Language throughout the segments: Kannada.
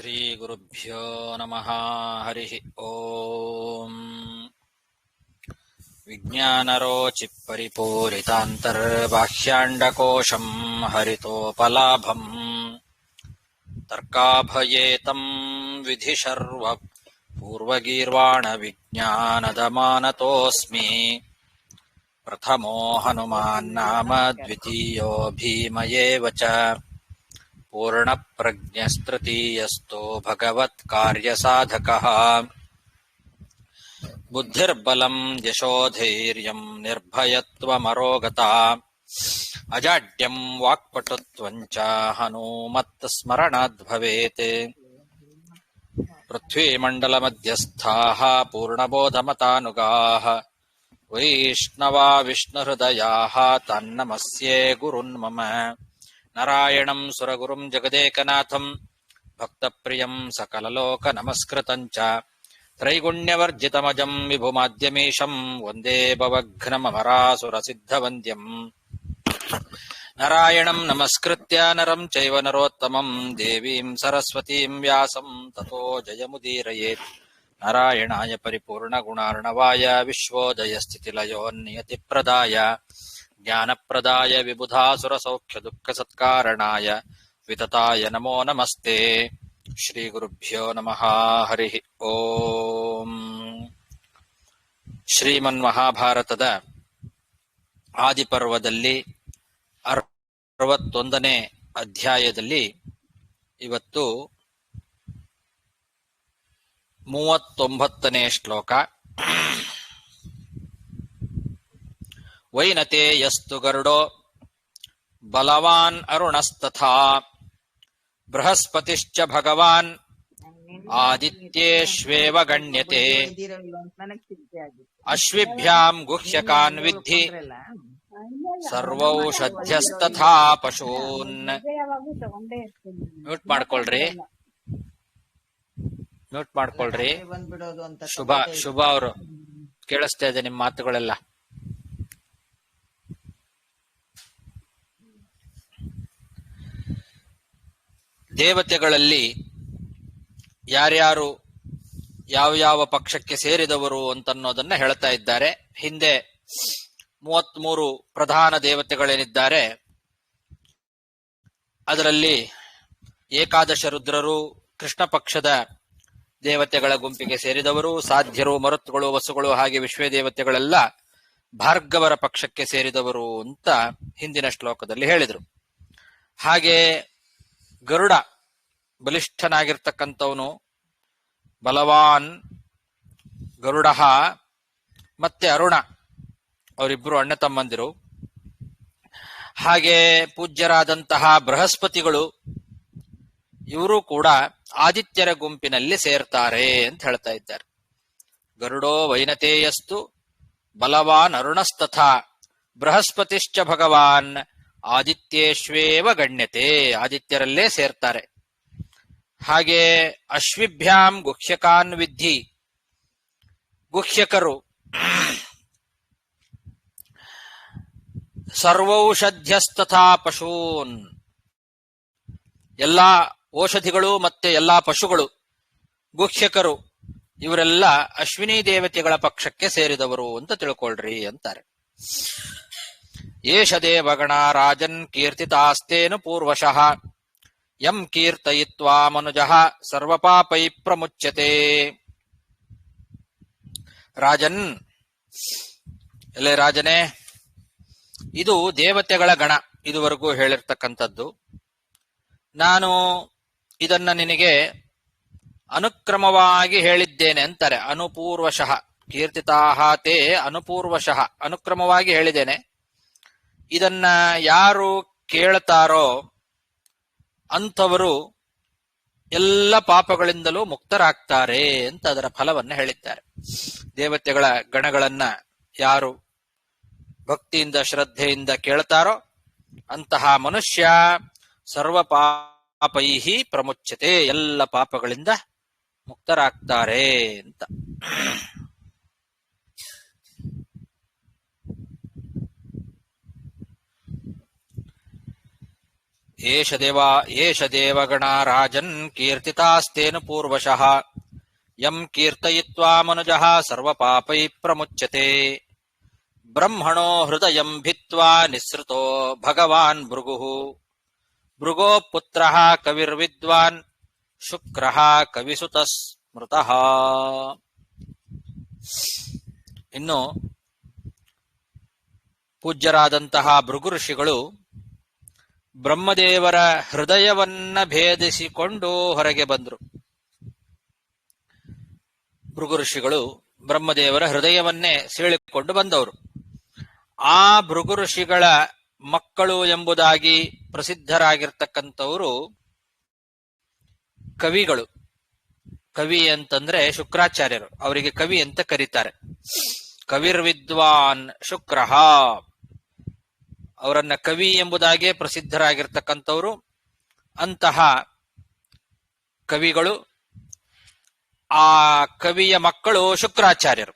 ಶ್ರೀಗುರುಭ್ಯೋ ನಮಃ. ಹರಿ ಓಂ. ವಿಜ್ಞಾನರೋಚಿಪರಿಪೂರಿತಾಂತರ್ಬಾಹ್ಯಾಂಡಕೋಶಂ ಹರಿತೋಪಲಾಭಂ ತರ್ಕಾಭಯೇತಂ ವಿಧಿಶರ್ವ ಪೂರ್ವಗೀರ್ವಾಣ ವಿಜ್ಞಾನದ ಮಾನತೋಸ್ಮಿ. ಪ್ರಥಮೋ ಹನುಮಾನ್ ನಾಮ ದ್ವಿತೀಯೋ ಭೀಮಯೇವ ಚ. ಪೂರ್ಣಪ್ರಜ್ಞಸ್ತೃತೀಯಸ್ಥೋ ಭಗವತ್ಕಾರ್ಯಸಾಧಕಃ. ಬುದ್ಧಿರ್ಬಲಂ ಯಶೋಧೈರ್ಯಂ ನಿರ್ಭಯತ್ವಮರೋಗತಾ. ಅಜಾಡ್ಯಂ ವಾಕ್ಪಟುತ್ವಂಚ ಹನುಮತ್ಸ್ಮರಣಾದ್ ಭವೇತ್. ಪೃಥ್ವೀಮಂಡಲಮಧ್ಯಸ್ಥಾಃ ಪೂರ್ಣಬೋಧಮತಾನುಗಾಃ. ವೈಷ್ಣವಾ ವಿಷ್ಣುಹೃದಯಾಃ ತನ್ನಮಸ್ಯೆ ಗುರುನ್ ಮಮ. ನಾರಾಯಣಂ ಸುರಗುರುಂ ಜಗದೇಕನಾಥಂ ಭಕ್ತಪ್ರಿಯಂ ಸಕಲಲೋಕ ನಮಸ್ಕೃತಂ ಚ. ತ್ರೈಗುಣ್ಯವರ್ಜಿತಮಜಂ ವಿಭುಮಾದ್ಯಮೀಶಂ ವಂದೇ ಭವಘ್ನಮರಾಸುರಸಿದ್ಧವಂದ್ಯಂ. ನಾರಾಯಣಂ ನಮಸ್ಕೃತ್ಯ ನರಂ ಚೈವ ನರೋತ್ತಮಂ ದೇವೀಂ ಸರಸ್ವತೀಂ ವ್ಯಾಸಂ ತತೋ ಜಯಮುದೀರಯೇತ್. ನಾರಾಯಣಾಯ ಪರಿಪೂರ್ಣಗುಣಾರ್ಣವಾಯ ವಿಶ್ವೋದಯಸ್ಥಿತಿಲಯೋನ್ನಿಯತಿಪ್ರದಾಯ ಜ್ಞಾನಪ್ರದಾಯ ವಿಬುಧಾಸುರಸೌಖ್ಯದುಃಖಸತ್ಕಾರಣಾಯ ವಿತತಾಯ ನಮೋ ನಮಸ್ತೆ. ಶ್ರೀಗುರುಭ್ಯೋ ನಮಃ. ಹರಿ ಓಂ. ಶ್ರೀಮನ್ಮಹಾಭಾರತದ ಆದಿಪರ್ವದಲ್ಲಿ 61ನೇ ಅಧ್ಯಾಯದಲ್ಲಿ ಇವತ್ತು 39ನೇ ಶ್ಲೋಕ. ವೈನತೆ ಯಸ್ತು ಗರುಡೋ ಬಲವಾನ್ ಅರುಣಸ್ತಥಾ. ಬೃಹಸ್ಪತಿಶ್ಚ ಭಗವಾನ್ ಆದಿತ್ಯೇಷ್ವೇವ ಗಣ್ಯತೆ. ಅಶ್ವಿಭ್ಯಾಂ ಗುಹ್ಯಕಾನ್ ವಿದ್ಧಿ ಸರ್ವೌಷಧ್ಯಸ್ತಥಾ ಪಶೂನ್. ಮ್ಯೂಟ್ ಮಾಡ್ಕೊಳ್ರಿ. ಶುಭ ಅವರು ಕೇಳಿಸ್ತಾ ಇದೆ ನಿಮ್ಮ ಮಾತುಗಳೆಲ್ಲ. ದೇವತೆಗಳಲ್ಲಿ ಯಾರ್ಯಾರು ಯಾವ ಪಕ್ಷಕ್ಕೆ ಸೇರಿದವರು ಅಂತನ್ನೋದನ್ನ ಹೇಳ್ತಾ ಇದ್ದಾರೆ. ಹಿಂದೆ 33 ಪ್ರಧಾನ ದೇವತೆಗಳೇನಿದ್ದಾರೆ ಅದರಲ್ಲಿ ಏಕಾದಶ ರುದ್ರರು ಕೃಷ್ಣ ಪಕ್ಷದ ದೇವತೆಗಳ ಗುಂಪಿಗೆ ಸೇರಿದವರು. ಸಾಧ್ಯರು, ಮರುತ್ಗಳು, ವಸುಗಳು ಹಾಗೆ ವಿಶ್ವ ದೇವತೆಗಳೆಲ್ಲ ಭಾರ್ಗವರ ಪಕ್ಷಕ್ಕೆ ಸೇರಿದವರು ಅಂತ ಹಿಂದಿನ ಶ್ಲೋಕದಲ್ಲಿ ಹೇಳಿದರು. ಹಾಗೆ ಗರುಡ ಬಲಿಷ್ಠನಾಗಿರ್ತಕ್ಕಂಥವನು, ಬಲವಾನ್ ಗರುಡ ಮತ್ತೆ ಅರುಣ ಅವರಿಬ್ಬರು ಅಣ್ಣ ತಮ್ಮಂದಿರು. ಹಾಗೆ ಪೂಜ್ಯರಾದಂತಹ ಬೃಹಸ್ಪತಿಗಳು ಇವರು ಕೂಡ ಆದಿತ್ಯರ ಗುಂಪಿನಲ್ಲಿ ಸೇರ್ತಾರೆ ಅಂತ ಹೇಳ್ತಾ ಇದ್ದಾರೆ. ಗರುಡೋ ವೈನತೇಯಸ್ತು ಬಲವಾನ್ ಅರುಣಸ್ತಥಾ ಬೃಹಸ್ಪತಿಶ್ಚ ಭಗವಾನ್ ಆದಿತ್ಯೇಶ್ವೇವ ಗಣ್ಯತೆ. ಆದಿತ್ಯರಲ್ಲೇ ಸೇರ್ತಾರೆ. ಹಾಗೆ ಅಶ್ವಿಭ್ಯಾಂ ಗುಹ್ಯಕಾನ್ ವಿದ್ಧಿ. ಗುಹ್ಯಕರು ಸರ್ವೌಷಧ್ಯಸ್ತಥಾ ಪಶೂನ್. ಎಲ್ಲಾ ಔಷಧಿಗಳು ಮತ್ತೆ ಎಲ್ಲಾ ಪಶುಗಳು. ಗುಹ್ಯಕರು ಇವರೆಲ್ಲ ಅಶ್ವಿನಿ ದೇವತೆಗಳ ಪಕ್ಷಕ್ಕೆ ಸೇರಿದವರು ಅಂತ ತಿಳ್ಕೊಳ್ರಿ ಅಂತಾರೆ. ಏಷ ದೇವಗಣ ರಾಜನ್ ಕೀರ್ತಿತಾಸ್ತೇನು ಪೂರ್ವಶಃ. ಯಂ ಕೀರ್ತಯಿತ್ವಾ ಮನುಜಃ ಸರ್ವಪಾಪೈ ಪ್ರಮುಚ್ಯತೆ. ರಾಜನ್, ಎಲೆ ರಾಜನೇ, ಇದು ದೇವತೆಗಳ ಗಣ ಇದುವರೆಗೂ ಹೇಳಿರ್ತಕ್ಕಂಥದ್ದು. ನಾನು ಇದನ್ನ ನಿನಗೆ ಅನುಕ್ರಮವಾಗಿ ಹೇಳಿದ್ದೇನೆ ಅಂತಾರೆ. ಅನುಪೂರ್ವಶಃ ಕೀರ್ತಿತಾಹ ತೇ ಅನುಪೂರ್ವಶಃ, ಅನುಕ್ರಮವಾಗಿ ಹೇಳಿದ್ದೇನೆ. ಇದನ್ನ ಯಾರು ಕೇಳ್ತಾರೋ ಅಂಥವರು ಎಲ್ಲ ಪಾಪಗಳಿಂದಲೂ ಮುಕ್ತರಾಗ್ತಾರೆ ಅಂತ ಅದರ ಫಲವನ್ನು ಹೇಳಿದ್ದಾರೆ. ದೇವತೆಗಳ ಗಣಗಳನ್ನ ಯಾರು ಭಕ್ತಿಯಿಂದ ಶ್ರದ್ಧೆಯಿಂದ ಕೇಳ್ತಾರೋ ಅಂತಹ ಮನುಷ್ಯ ಸರ್ವ ಪಾಪೈಹಿ ಪ್ರಮುಚ್ಯತೆ, ಎಲ್ಲ ಪಾಪಗಳಿಂದ ಮುಕ್ತರಾಗ್ತಾರೆ ಅಂತ. ಏಷ ದೇವಗಣಾ ರಾಜನ್ ಕೀರ್ತಿತಾಸ್ತೇನ ಪೂರ್ವಶಃ ಯಂ ಕೀರ್ತಯಿತ್ವಾ ಮನುಜಃ ಸರ್ವಪಾಪೈ ಪ್ರಮುಚ್ಯತೆ ಬ್ರಹ್ಮಣೋ ಹೃದಯಂ ಭಿತ್ವಾ ನಿಸ್ಸೃತೋ ಭಗವಾನ್ ಭೃಗುಃ ಭೃಗೋ ಪುತ್ರಃ ಕವಿರ್ವಿದ್ವಾನ್ ಶುಕ್ರಃ ಕವಿಸುತಃ ಸ್ಮೃತಃ. ಇನ್ನು ಪೂಜ್ಯರಾದಂತಹ ಭೃಗು ಋಷಿಗಳು ಬ್ರಹ್ಮದೇವರ ಹೃದಯವನ್ನ ಭೇದಿಸಿಕೊಂಡು ಹೊರಗೆ ಬಂದರು. ಭೃಗು ಋಷಿಗಳು ಬ್ರಹ್ಮದೇವರ ಹೃದಯವನ್ನೇ ಸೀಳಿಕೊಂಡು ಬಂದವರು. ಆ ಭೃಗು ಋಷಿಗಳ ಮಕ್ಕಳು ಎಂಬುದಾಗಿ ಪ್ರಸಿದ್ಧರಾಗಿರ್ತಕ್ಕಂಥವರು ಕವಿಗಳು. ಕವಿ ಅಂತಂದ್ರೆ ಶುಕ್ರಾಚಾರ್ಯರು, ಅವರಿಗೆ ಕವಿ ಅಂತ ಕರೀತಾರೆ. ಕವಿರ್ವಿದ್ವಾನ್ ಶುಕ್ರಃ, ಅವರನ್ನ ಕವಿ ಎಂಬುದಾಗಿಯೇ ಪ್ರಸಿದ್ಧರಾಗಿರ್ತಕ್ಕಂಥವರು. ಅಂತಹ ಕವಿಗಳು, ಆ ಕವಿಯ ಮಕ್ಕಳು ಶುಕ್ರಾಚಾರ್ಯರು.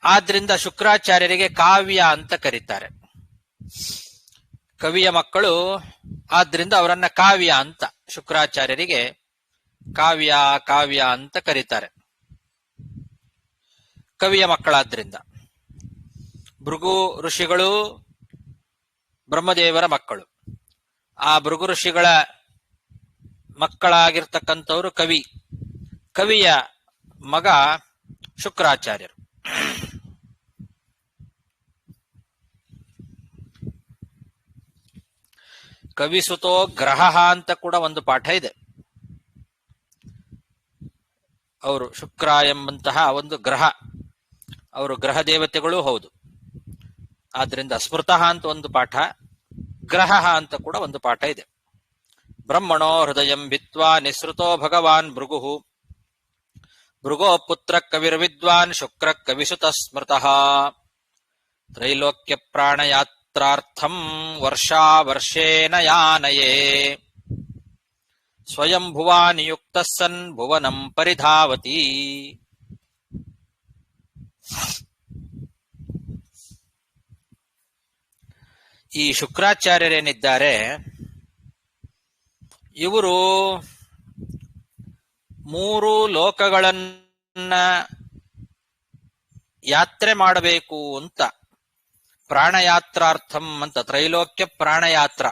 ಆದ್ರಿಂದ ಶುಕ್ರಾಚಾರ್ಯರಿಗೆ ಕಾವ್ಯ ಅಂತ ಕರೀತಾರೆ. ಕವಿಯ ಮಕ್ಕಳು ಆದ್ರಿಂದ ಅವರನ್ನ ಕಾವ್ಯ ಅಂತ, ಶುಕ್ರಾಚಾರ್ಯರಿಗೆ ಕಾವ್ಯ ಅಂತ ಕರೀತಾರೆ, ಕವಿಯ ಮಕ್ಕಳಾದ್ರಿಂದ. ಭೃಗು ಋಷಿಗಳು ಬ್ರಹ್ಮದೇವರ ಮಕ್ಕಳು. ಆ ಭೃಗು ಋಷಿಗಳ ಮಕ್ಕಳಾಗಿರ್ತಕ್ಕಂಥವರು ಕವಿಯ ಮಗ ಶುಕ್ರಾಚಾರ್ಯರು. ಕವಿಸುತೋ ಗ್ರಹ ಅಂತ ಕೂಡ ಒಂದು ಪಾಠ ಇದೆ. ಅವರು ಶುಕ್ರ ಎಂಬಂತಹ ಒಂದು ಗ್ರಹ, ಅವರು ಗ್ರಹ ದೇವತೆಗಳೂ ಹೌದು. ಆದ್ರಿಂದ ಸ್ಮೃತಃ ಅಂತ ಒಂದು ಪಾಠ, ಗ್ರಹ ಅಂತ ಕೂಡ ಒಂದು ಪಾಠ ಇದೆ. ಬ್ರಹ್ಮಣೋ ಹೃದಯಂ ಭಿತ್ವಾ ನಿಸೃತೋ ಭಗವಾನ್ ಭೃಗುಃ ಭೃಗೋ ಪುತ್ರ ಕವಿರ್ವಿದ್ವಾನ್ ಶುಕ್ರ ಕವಿಸುತಃ ಸ್ಮೃತಃ ತ್ರೈಲೋಕ್ಯ ಪ್ರಾಣಯಾತ್ರಾರ್ಥಂ ವರ್ಷಾವರ್ಷೇಣ ಯಾನಯೇ ಸ್ವಯಂ ಭುವಾ ನಿಯುಕ್ತಃ ಸನ್ ಭುವನಂ ಪರಿಧಾವತಿ. ಈ ಶುಕ್ರಾಚಾರ್ಯರೇನಿದ್ದಾರೆ ಇವರು 3 ಲೋಕಗಳನ್ನ ಯಾತ್ರೆ ಮಾಡಬೇಕು ಅಂತ, ಪ್ರಾಣಯಾತ್ರಾರ್ಥಂ ಅಂತ, ತ್ರೈಲೋಕ್ಯ ಪ್ರಾಣಯಾತ್ರ,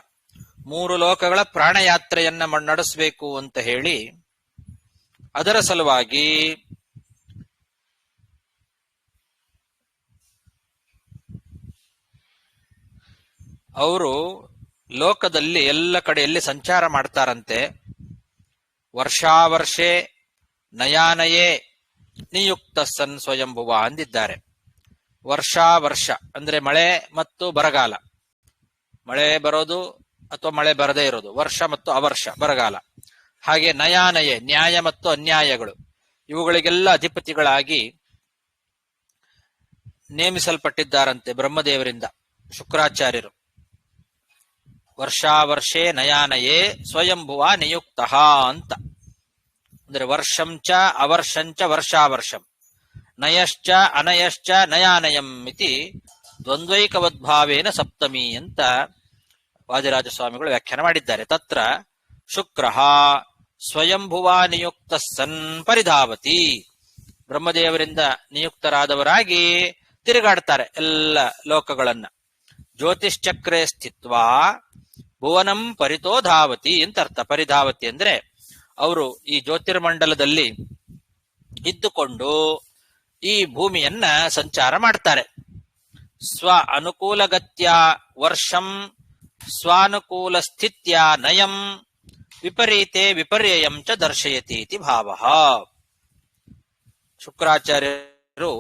3 ಲೋಕಗಳ ಪ್ರಾಣಯಾತ್ರೆಯನ್ನ ನಡೆಸಬೇಕು ಅಂತ ಹೇಳಿ, ಅದರ ಸಲುವಾಗಿ ಅವರು ಲೋಕದಲ್ಲಿ ಎಲ್ಲ ಕಡೆಯಲ್ಲಿ ಸಂಚಾರ ಮಾಡ್ತಾರಂತೆ. ವರ್ಷಾವರ್ಷೆ ನಯಾನಯೇ ನಿಯುಕ್ತ ಸನ್ ಸ್ವಯಂಭುವ ಅಂದಿದ್ದಾರೆ. ವರ್ಷಾವರ್ಷ ಅಂದ್ರೆ ಮಳೆ ಮತ್ತು ಬರಗಾಲ, ಮಳೆ ಬರೋದು ಅಥವಾ ಮಳೆ ಬರದೇ ಇರೋದು, ವರ್ಷ ಮತ್ತು ಅವರ್ಷ ಬರಗಾಲ. ಹಾಗೆ ನಯಾನಯೇ ನ್ಯಾಯ ಮತ್ತು ಅನ್ಯಾಯಗಳು, ಇವುಗಳಿಗೆಲ್ಲ ಅಧಿಪತಿಗಳಾಗಿ ನೇಮಿಸಲ್ಪಟ್ಟಿದ್ದಾರಂತೆ ಬ್ರಹ್ಮದೇವರಿಂದ ಶುಕ್ರಾಚಾರ್ಯರು. ವರ್ಷಾವರ್ಷೇ ನಯಾನಯೇ ಸ್ವಯಂಭುವ ನಿಯುಕ್ತ ಅಂತ ಅಂದ್ರೆ ವರ್ಷಂಚ ಅವರ್ಷಂಚ ವರ್ಷಾವರ್ಷಂ ನಯಶ್ಚ ಅನಯಶ್ಚ ನಯಾನಯಂ ಇತಿ ದ್ವಂದ್ವೈಕವದ್ಭಾವೇನ ಸಪ್ತಮಿ ಅಂತ ವಾದಿರಾಜ ಸ್ವಾಮಿಗಳು ವ್ಯಾಖ್ಯಾನ ಮಾಡಿದ್ದಾರೆ. ತತ್ರ ಶುಕ್ರಃ ಸ್ವಯಂಭುವ ನಿಯುಕ್ತ ಸನ್ ಪರಿಧಾವತಿ, ಬ್ರಹ್ಮದೇವರಿಂದ ನಿಯುಕ್ತರಾದವರಾಗಿ ತಿರುಗಾಡ್ತಾರೆ ಎಲ್ಲ ಲೋಕಗಳನ್ನ. ಜ್ಯೋತಿಶ್ಚಕ್ರೇ ಸ್ಥಿತ್ವಾ ಭುವನಂ ಪರಿತೋ ಧಾವತಿ ಅಂತ ಅರ್ಥ. ಪರಿಧಾವತಿ ಅಂದ್ರೆ ಅವರು ಈ ಜ್ಯೋತಿರ್ಮಂಡಲದಲ್ಲಿ ಇದ್ದುಕೊಂಡು ಈ ಭೂಮಿಯನ್ನ ಸಂಚಾರ ಮಾಡ್ತಾರೆ. ಸ್ವ ಅನುಕೂಲಗತ್ಯ ವರ್ಷಂ ಸ್ವಾನುಕೂಲ ಸ್ಥಿತ್ಯ ನಯಂ ವಿಪರೀತೆ ವಿಪರ್ಯಯಂ ಚ ದರ್ಶಯತಿ ಇತಿ ಭಾವಃ. ಶುಕ್ರಾಚಾರ್ಯರು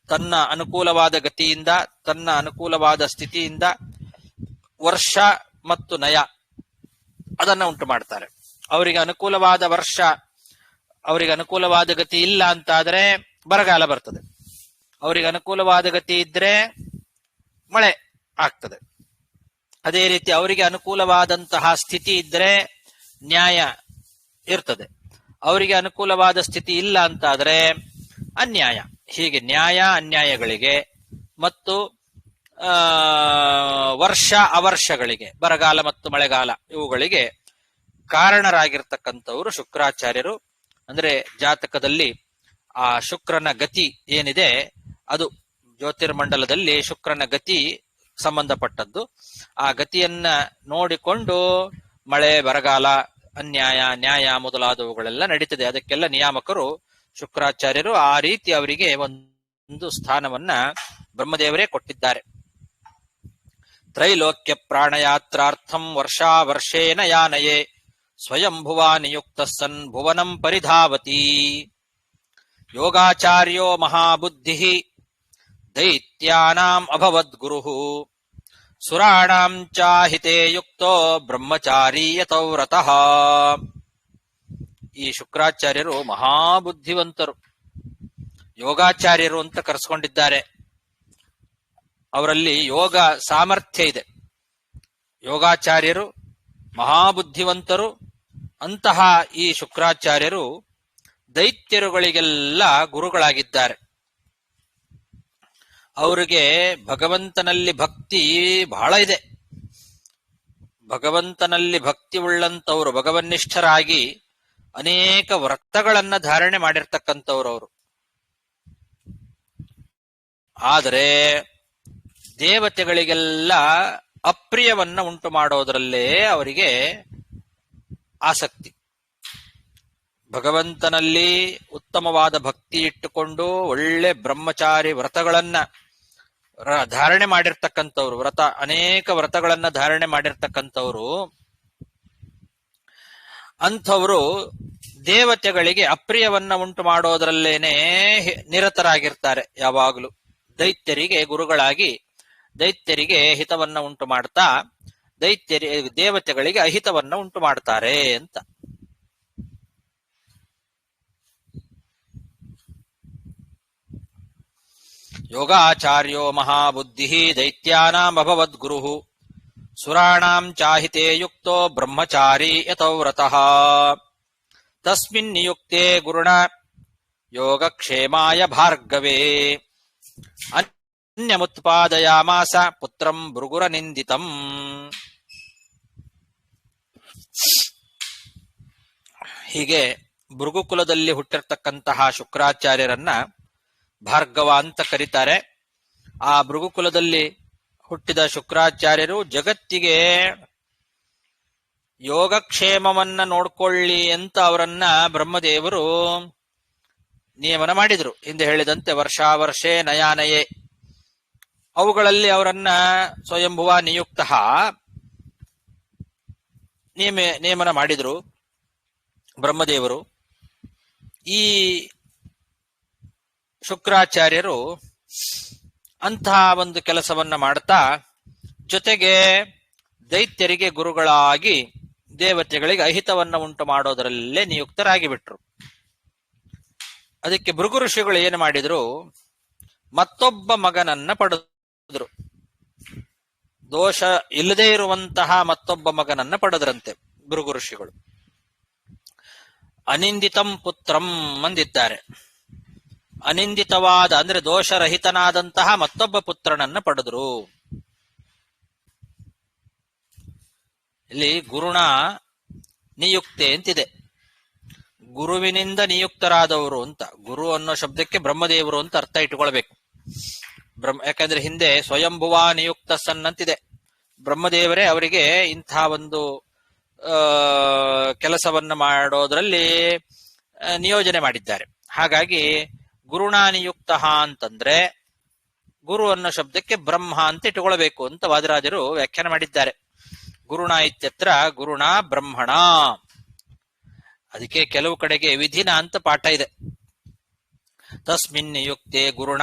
ತನ್ನ ಅನುಕೂಲವಾದ ಗತಿಯಿಂದ, ತನ್ನ ಅನುಕೂಲವಾದ ಸ್ಥಿತಿಯಿಂದ ವರ್ಷ ಮತ್ತು ನಯ ಅದನ್ನ ಉಂಟು ಮಾಡ್ತಾರೆ. ಅವರಿಗೆ ಅನುಕೂಲವಾದ ವರ್ಷ, ಅವರಿಗೆ ಅನುಕೂಲವಾದ ಗತಿ ಇಲ್ಲ ಅಂತಾದ್ರೆ ಬರಗಾಲ ಬರ್ತದೆ, ಅವರಿಗೆ ಅನುಕೂಲವಾದ ಗತಿ ಇದ್ರೆ ಮಳೆ ಆಗ್ತದೆ. ಅದೇ ರೀತಿ ಅವರಿಗೆ ಅನುಕೂಲವಾದಂತಹ ಸ್ಥಿತಿ ಇದ್ರೆ ನ್ಯಾಯ ಇರ್ತದೆ, ಅವರಿಗೆ ಅನುಕೂಲವಾದ ಸ್ಥಿತಿ ಇಲ್ಲ ಅಂತಾದ್ರೆ ಅನ್ಯಾಯ. ಹೀಗೆ ನ್ಯಾಯ ಅನ್ಯಾಯಗಳಿಗೆ ಮತ್ತು ವರ್ಷ ಅವರ್ಷಗಳಿಗೆ, ಬರಗಾಲ ಮತ್ತು ಮಳೆಗಾಲ ಇವುಗಳಿಗೆ ಕಾರಣರಾಗಿರ್ತಕ್ಕಂಥವರು ಶುಕ್ರಾಚಾರ್ಯರು. ಅಂದ್ರೆ ಜಾತಕದಲ್ಲಿ ಆ ಶುಕ್ರನ ಗತಿ ಏನಿದೆ ಅದು ಜ್ಯೋತಿರ್ಮಂಡಲದಲ್ಲಿ ಶುಕ್ರನ ಗತಿ ಸಂಬಂಧಪಟ್ಟದ್ದು. ಆ ಗತಿಯನ್ನ ನೋಡಿಕೊಂಡು ಮಳೆ, ಬರಗಾಲ, ಅನ್ಯಾಯ, ನ್ಯಾಯ ಮೊದಲಾದವುಗಳೆಲ್ಲ ನಡೀತದೆ. ಅದಕ್ಕೆಲ್ಲ ನಿಯಾಮಕರು ಶುಕ್ರಾಚಾರ್ಯರು. ಆ ರೀತಿ ಅವರಿಗೆ ಒಂದು ಸ್ಥಾನವನ್ನ ಬ್ರಹ್ಮದೇವರೇ ಕೊಟ್ಟಿದ್ದಾರೆ. ತ್ರೈಲೋಕ್ಯ ಪ್ರಾಣಯಾತ್ರಾರ್ಥಂ ವರ್ಷಾ ವರ್ಷೇನ ಯಾನಯೇ ಸ್ವಯಂಭುವಾ ನಿಯುಕ್ತ ಸನ್ ಭುವನಂ ಪರಿಧಾವತಿ. ಯೋಗಾಚಾರ್ಯೋ ಮಹಾಬುದ್ಧಿ ದೈತ್ಯಾನಾಂ ಅಭವದ್ ಗುರುಃ ಸುರಾಣಾಂ ಚಾಹಿತೆ ಯುಕ್ತೋ ಬ್ರಹ್ಮಚಾರಿ ಯತೋ ವ್ರತಃ. ಈ ಶುಕ್ರಾಚಾರ್ಯರು ಮಹಾಬುದ್ಧಿವಂತರು, ಯೋಗಾಚಾರ್ಯರು ಅಂತ ಕರೆಸ್ಕೊಂಡಿದ್ದಾರೆ. ಅವರಲ್ಲಿ ಯೋಗ ಸಾಮರ್ಥ್ಯ ಇದೆ. ಯೋಗಾಚಾರ್ಯರು ಮಹಾಬುದ್ಧಿವಂತರು. ಅಂತಹ ಈ ಶುಕ್ರಾಚಾರ್ಯರು ದೈತ್ಯರುಗಳಿಗೆಲ್ಲ ಗುರುಗಳಾಗಿದ್ದಾರೆ. ಅವರಿಗೆ ಭಗವಂತನಲ್ಲಿ ಭಕ್ತಿ ಬಹಳ ಇದೆ. ಭಗವಂತನಲ್ಲಿ ಭಕ್ತಿ ಉಳ್ಳಂತವರು, ಭಗವನ್ನಿಷ್ಠರಾಗಿ ಅನೇಕ ವ್ರತಗಳನ್ನ ಧಾರಣೆ ಮಾಡಿರ್ತಕ್ಕಂಥವ್ರು ಅವರು. ಆದರೆ ದೇವತೆಗಳಿಗೆಲ್ಲ ಅಪ್ರಿಯವನ್ನ ಉಂಟು ಮಾಡೋದರಲ್ಲೇ ಅವರಿಗೆ ಆಸಕ್ತಿ. ಭಗವಂತನಲ್ಲಿ ಉತ್ತಮವಾದ ಭಕ್ತಿ ಇಟ್ಟುಕೊಂಡು ಒಳ್ಳೆ ಬ್ರಹ್ಮಚಾರಿ ವ್ರತಗಳನ್ನ ಧಾರಣೆ ಮಾಡಿರ್ತಕ್ಕಂಥವ್ರು, ಅನೇಕ ವ್ರತಗಳನ್ನ ಧಾರಣೆ ಮಾಡಿರ್ತಕ್ಕಂಥವ್ರು, ಅಂಥವರು ದೇವತೆಗಳಿಗೆ ಅಪ್ರಿಯವನ್ನ ಉಂಟು ಮಾಡೋದ್ರಲ್ಲೇನೆ ನಿರತರಾಗಿರ್ತಾರೆ ಯಾವಾಗಲೂ. ದೈತ್ಯರಿಗೆ ಗುರುಗಳಾಗಿ ದೈತ್ಯರಿಗೆ ಹಿತವನ್ನ ಉಂಟು ಮಾಡ್ತಾ ದೇವತೆಗಳಿಗೆ ಅಹಿತವನ್ನ ಉಂಟು ಮಾಡ್ತಾರೆ ಅಂತ. ಯೋಗಾಚಾರ್ಯೋ ಮಹಾಬುದ್ಧಿ ದೈತ್ಯಾನಾಂ ಅಭವದ್ ಗುರುಃ ಸುರಾಣಾಂ ಚಾಹಿತೆ ಯುಕ್ತೋ ಬ್ರಹ್ಮಚಾರಿ ಯತೋ ವ್ರತಃ. ತಸ್ಮಿನ್ ನಿಯುಕ್ತೆ ಗುರುಣ ಯೋಗಕ್ಷೇಮಾಯ ಭಾರ್ಗವೇ ಅನ್ಯಮುತ್ಪಾದಯಾಮಾಸ ಪುತ್ರಂ ಭೃಗುರ ನಿಂದಿತಂ. ಹೀಗೆ ಭೃಗುಕುಲದಲ್ಲಿ ಹುಟ್ಟಿರ್ತಕ್ಕಂತಹ ಶುಕ್ರಾಚಾರ್ಯರನ್ನ ಭಾರ್ಗವ ಅಂತ ಕರೀತಾರೆ. ಆ ಭೃಗುಕುಲದಲ್ಲಿ ಹುಟ್ಟಿದ ಶುಕ್ರಾಚಾರ್ಯರು ಜಗತ್ತಿಗೆ ಯೋಗಕ್ಷೇಮವನ್ನ ನೋಡ್ಕೊಳ್ಳಿ ಅಂತ ಅವರನ್ನ ಬ್ರಹ್ಮದೇವರು ನಿಯಮನ ಮಾಡಿದ್ರು. ಹಿಂದೆ ಹೇಳಿದಂತೆ ವರ್ಷಾವರ್ಷೇ ನಯಾನಯೇ, ಅವುಗಳಲ್ಲಿ ಅವರನ್ನ ಸ್ವಯಂಭುವ ನಿಯುಕ್ತ ನೇಮನ ಮಾಡಿದ್ರು ಬ್ರಹ್ಮದೇವರು. ಈ ಶುಕ್ರಾಚಾರ್ಯರು ಅಂತಹ ಒಂದು ಕೆಲಸವನ್ನ ಮಾಡ್ತಾ ಜೊತೆಗೆ ದೈತ್ಯರಿಗೆ ಗುರುಗಳಾಗಿ ದೇವತೆಗಳಿಗೆ ಅಹಿತವನ್ನ ಉಂಟು ಮಾಡೋದರಲ್ಲೇ ನಿಯುಕ್ತರಾಗಿ ಬಿಟ್ರು. ಅದಕ್ಕೆ ಭೃಗು ಋಷಿಗಳು ಏನು ಮಾಡಿದ್ರು, ಮತ್ತೊಬ್ಬ ಮಗನನ್ನ ಪಡೆದ್ರು. ದೋಷ ಇಲ್ಲದೆ ಇರುವಂತಹ ಮತ್ತೊಬ್ಬ ಮಗನನ್ನ ಪಡೆದ್ರಂತೆ ಭೃಗು ಋಷಿಗಳು. ಅನಿಂದಿತಂ ಪುತ್ರಂ ಅಂದಿದ್ದಾರೆ. ಅನಿಂದಿತವಾದ ಅಂದ್ರೆ ದೋಷರಹಿತನಾದಂತಹ ಮತ್ತೊಬ್ಬ ಪುತ್ರನನ್ನ ಪಡೆದ್ರು. ಇಲ್ಲಿ ಗುರುಣ ನಿಯುಕ್ತೆ ಅಂತಿದೆ. ಗುರುವಿನಿಂದ ನಿಯುಕ್ತರಾದವರು ಅಂತ. ಗುರು ಅನ್ನೋ ಶಬ್ದಕ್ಕೆ ಬ್ರಹ್ಮದೇವರು ಅಂತ ಅರ್ಥ ಇಟ್ಟುಕೊಳ್ಬೇಕು. ಯಾಕಂದ್ರೆ ಹಿಂದೆ ಸ್ವಯಂಭುವ ನಿಯುಕ್ತ ಸನ್ನಂತಿದೆ. ಬ್ರಹ್ಮದೇವರೇ ಅವರಿಗೆ ಇಂಥ ಒಂದು ಕೆಲಸವನ್ನ ಮಾಡೋದ್ರಲ್ಲಿ ನಿಯೋಜನೆ ಮಾಡಿದ್ದಾರೆ. ಹಾಗಾಗಿ ಗುರುಣಾನಿಯುಕ್ತ ಅಂತಂದ್ರೆ ಗುರು ಅನ್ನೋ ಶಬ್ದಕ್ಕೆ ಬ್ರಹ್ಮ ಅಂತ ಇಟ್ಟುಕೊಳ್ಬೇಕು ಅಂತ ವಾದಿರಾಜರು ವ್ಯಾಖ್ಯಾನ ಮಾಡಿದ್ದಾರೆ. ಗುರುಣ ಇತ್ಯತ್ರ ಗುರುಣ ಬ್ರಹ್ಮಣ. ಅದಕ್ಕೆ ಕೆಲವು ಕಡೆಗೆ ವಿಧಿನ ಅಂತ ಪಾಠ ಇದೆ. ತಸ್ಮಿನ್ ನಿಯುಕ್ತೆ ಗುರುಣ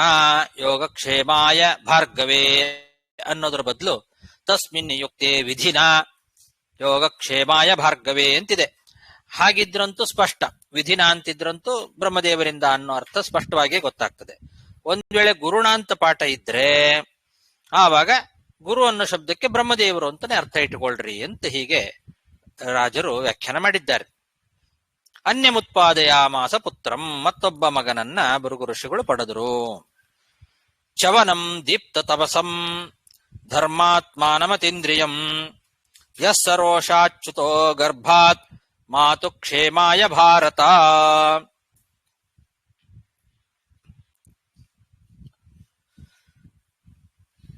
ಯೋಗಕ್ಷೇಮಾಯ ಭಾರ್ಗವೇ ಅನ್ನೋದ್ರ ಬದಲು ತಸ್ಮಿನ್ ನಿಯುಕ್ತೆ ವಿಧಿನ ಯೋಗಕ್ಷೇಮಾಯ ಭಾರ್ಗವೇ ಅಂತಿದೆ. ಹಾಗಿದ್ರಂತೂ ಸ್ಪಷ್ಟ, ವಿಧಿನ ಅಂತಿದ್ರಂತೂ ಬ್ರಹ್ಮದೇವರಿಂದ ಅನ್ನೋ ಅರ್ಥ ಸ್ಪಷ್ಟವಾಗಿ ಗೊತ್ತಾಗ್ತದೆ. ಒಂದ್ ವೇಳೆ ಗುರುಣ ಅಂತ ಪಾಠ ಇದ್ರೆ ಆವಾಗ ಗುರು ಅನ್ನೋ ಶಬ್ದಕ್ಕೆ ಬ್ರಹ್ಮದೇವರು ಅಂತಾನೆ ಅರ್ಥ ಇಟ್ಟುಕೊಳ್ರಿ ಅಂತ ಹೀಗೆ ರಾಜರು ವ್ಯಾಖ್ಯಾನ ಮಾಡಿದ್ದಾರೆ. ಅನ್ಯಮುತ್ಪಾದಯಾಮಾಸ ಪುತ್ರಂ, ಮತ್ತೊಬ್ಬ ಮಗನನ್ನ ಭೃಗು ಋಷಿಗಳು ಪಡೆದರು. ಚವನಂ ದೀಪ್ತ ತಪಸಂ ಧರ್ಮಾತ್ಮಾನಮತೀಂದ್ರಿಯಂ ಯಸ್ ಸರೋಷಾಚ್ಯುತೋ ಗರ್ಭಾತ್ ಮಾತು ಕ್ಷೇಮಾಯ ಭಾರತ.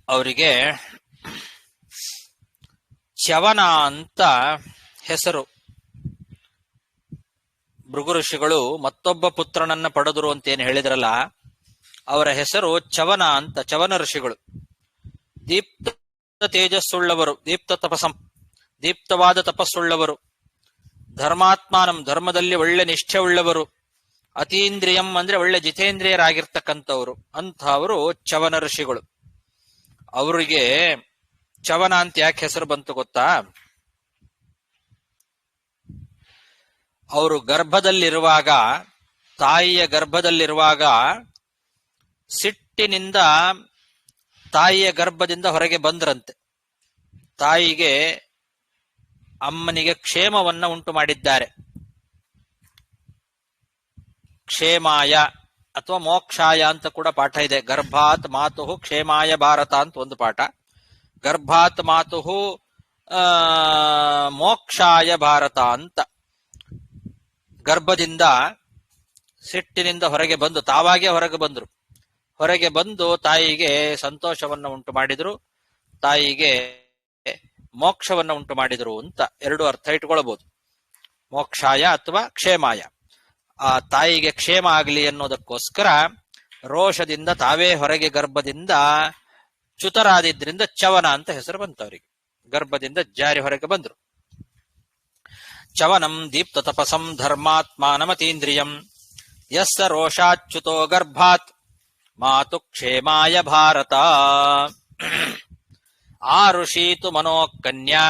ಅವರಿಗೆ ಚ್ಯವನ ಅಂತ ಹೆಸರು. ಭೃಗು ಋಷಿಗಳು ಮತ್ತೊಬ್ಬ ಪುತ್ರನನ್ನ ಪಡೆದರು ಅಂತೇನು ಹೇಳಿದ್ರಲ್ಲ, ಅವರ ಹೆಸರು ಚ್ಯವನ ಅಂತ. ಚ್ಯವನ ಋಷಿಗಳು ದೀಪ್ತ ತೇಜಸ್ಸುಳ್ಳವರು, ದೀಪ್ತವಾದ ತಪಸ್ಸುಳ್ಳವರು, ಧರ್ಮಾತ್ಮಾನಂ ಧರ್ಮದಲ್ಲಿ ಒಳ್ಳೆ ನಿಷ್ಠೆ ಉಳ್ಳವರು, ಅತೀಂದ್ರಿಯಂ ಅಂದ್ರೆ ಒಳ್ಳೆ ಜಿತೇಂದ್ರಿಯರಾಗಿರ್ತಕ್ಕಂಥವ್ರು, ಅಂಥವರು ಚ್ಯವನ ಋಷಿಗಳು. ಅವರಿಗೆ ಚ್ಯವನ ಅಂತ ಯಾಕೆ ಹೆಸರು ಬಂತು ಗೊತ್ತಾ? ಅವರು ಗರ್ಭದಲ್ಲಿರುವಾಗ, ತಾಯಿಯ ಗರ್ಭದಲ್ಲಿರುವಾಗ ಸಿಟ್ಟಿನಿಂದ ತಾಯಿಯ ಗರ್ಭದಿಂದ ಹೊರಗೆ ಬಂದ್ರಂತೆ. ತಾಯಿಗೆ ಅಮ್ಮನಿಗೆ ಕ್ಷೇಮವನ್ನ ಉಂಟು ಮಾಡಿದ್ದಾರೆ. ಕ್ಷೇಮಾಯ ಅಥವಾ ಮೋಕ್ಷಾಯ ಅಂತ ಕೂಡ ಪಾಠ ಇದೆ. ಗರ್ಭಾತ್ ಮಾತುಹು ಕ್ಷೇಮಾಯ ಭಾರತ ಅಂತ ಒಂದು ಪಾಠ, ಗರ್ಭಾತ್ ಮಾತುಹು ಮೋಕ್ಷಾಯ ಭಾರತ ಅಂತ. ಗರ್ಭದಿಂದ ಸಿಟ್ಟಿನಿಂದ ಹೊರಗೆ ಬಂದು, ತಾವಾಗೇ ಹೊರಗೆ ಬಂದ್ರು, ಹೊರಗೆ ಬಂದು ತಾಯಿಗೆ ಸಂತೋಷವನ್ನ ಉಂಟು ಮಾಡಿದ್ರು, ತಾಯಿಗೆ ಮೋಕ್ಷವನ್ನ ಉಂಟು ಮಾಡಿದ್ರು ಅಂತ ಎರಡು ಅರ್ಥ ಇಟ್ಕೊಳ್ಬಹುದು. ಮೋಕ್ಷಾಯ ಅಥವಾ ಕ್ಷೇಮಾಯ. ಆ ತಾಯಿಗೆ ಕ್ಷೇಮ ಆಗಲಿ ಅನ್ನೋದಕ್ಕೋಸ್ಕರ ರೋಷದಿಂದ ತಾವೇ ಹೊರಗೆ ಗರ್ಭದಿಂದ ಚ್ಯುತರಾದಿದ್ರಿಂದ ಚ್ಯವನ ಅಂತ ಹೆಸರು ಬಂತವರಿಗೆ. ಗರ್ಭದಿಂದ ಜಾರಿ ಹೊರಗೆ ಬಂದ್ರು. ಚ್ಯವನಂ ದೀಪ್ತ ತಪಸಂ ಧರ್ಮಾತ್ಮಾನಮತೀಂದ್ರಿಯಂ ಯಸ್ಸ ರೋಷಾಚ್ಯುತೋ ಗರ್ಭಾತ್ ಮಾತು ಕ್ಷೇಮಾಯ ಭಾರತ. ಆ ಋಷೀತು ಮನೋಕನ್ಯಾ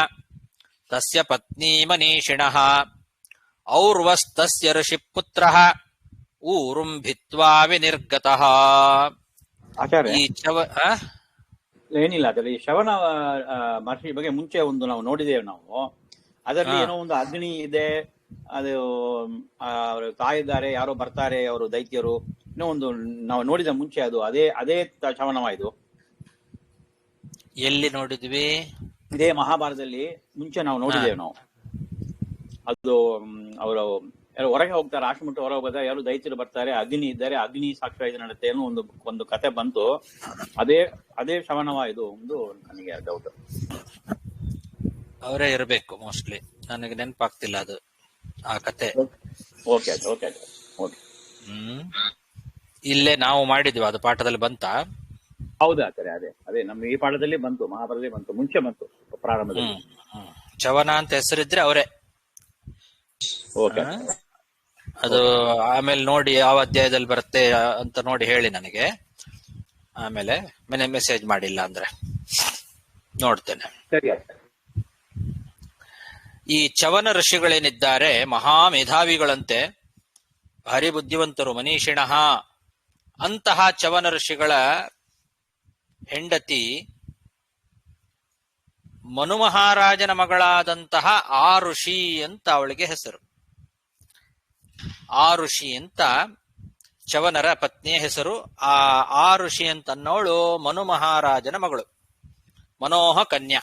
ತಸ್ಯ ಪತ್ನಿ ಮನೀಷಿಣಃ ಔರ್ವಸ್ತಸ್ಯ ಋಷಿಪುತ್ರಃ ಊರುಂ ಭಿತ್ವಾ ವಿನಿರ್ಗತಃ. ಆಚಾರ್ಯ, ಈ ಏನಿಲ್ಲ ಅದರಲ್ಲಿ ಶ್ರವಣ ಮಹರ್ಷಿ ಬಗ್ಗೆ ಮುಂಚೆ ಒಂದು ನಾವು ನೋಡಿದ್ದೇವೆ. ನಾವು ಅದರಲ್ಲಿ ಏನೋ ಒಂದು ಅಗ್ನಿ ಇದೆ, ಅದು ಅವರು ತಾಯಿದ್ದಾರೆ, ಯಾರೋ ಬರ್ತಾರೆ ಅವರು ದೈತ್ಯರು, ಇನ್ನೂ ಒಂದು ನಾವು ನೋಡಿದ ಮುಂಚೆ ಅದು ಅದೇ ಶ್ರವಣವ ಇದು. ಎಲ್ಲಿ ನೋಡಿದ್ವಿ? ಇದೇ ಮಹಾಭಾರತದಲ್ಲಿ ಮುಂಚೆ ನಾವು ನೋಡಿದ್ದೇವೆ ನಾವು. ಅದು ಅವರು ಯಾರು ಹೊರಗೆ ಹೋಗ್ತಾರೆ, ಆಶ್ರಮಟ್ಟು ಹೊರಗೆ ಹೋಗ್ತಾರೆ, ಯಾರು ದೈತ್ಯರು ಬರ್ತಾರೆ, ಅಗ್ನಿ ಇದ್ದಾರೆ, ಅಗ್ನಿ ಸಾಕ್ಷಿ ನಡುತ್ತೆ ಏನೋ ಒಂದು ಕತೆ ಬಂತು. ಅದೇ ಶ್ರವಣವ ಇದು ಒಂದು ನನಗೆ ಡೌಟ್. ಅವರೇ ಇರಬೇಕು ಮೋಸ್ಟ್ಲಿ, ನನಗೆ ನೆನಪಾಗ್ತಿಲ್ಲ ಅದು ಆ ಕತೆ. Okay okay okay. ಇಲ್ಲೇ ನಾವು ಮಾಡಿದ್ವಿ, ಅದು ಪಾಠದಲ್ಲಿ ಬಂತ? ಹೌದಾ ಸರಿ, ಅದೇ ನಮ್ಮ ಈ ಪಾಠದಲ್ಲಿ ಬಂತು, ಮಹಾಭಾರತದಲ್ಲಿ ಬಂತು, ಮುಂಚೆ ಬಂತು ಪ್ರಾರಂಭದಲ್ಲಿ. ಚ್ಯವನ ಅಂತ ಹೆಸರಿದ್ರೆ ಅವರೇ. ಓಕೆ, ಅದು ಆಮೇಲೆ ನೋಡಿ ಯಾವ ಅಧ್ಯಾಯದಲ್ಲಿ ಬರುತ್ತೆ ಅಂತ ನೋಡಿ ಹೇಳಿ ನನಗೆ. ಆಮೇಲೆ ಮೆಸೇಜ್ ಮಾಡಿಲ್ಲ ಅಂದ್ರೆ ನೋಡ್ತೇನೆ. ಸರಿ. ಈ ಚ್ಯವನ ಋಷಿಗಳೇನಿದ್ದಾರೆ ಮಹಾ ಮೇಧಾವಿಗಳಂತೆ, ಭಾರಿ ಬುದ್ಧಿವಂತರು, ಮನೀಷಿಣಃ. ಅಂತಹ ಚ್ಯವನ ಋಷಿಗಳ ಹೆಂಡತಿ ಮನು ಮಹಾರಾಜನ ಮಗಳಾದಂತಹ ಆ ಋಷಿ ಅಂತ ಅವಳಿಗೆ ಹೆಸರು. ಆ ಋಷಿ ಅಂತ ಚ್ಯವನರ ಪತ್ನಿಯ ಹೆಸರು. ಆ ಋಷಿ ಅಂತ ಅನ್ನೋಳು ಮನು ಮಹಾರಾಜನ ಮಗಳು, ಮನೋಹ ಕನ್ಯಾ.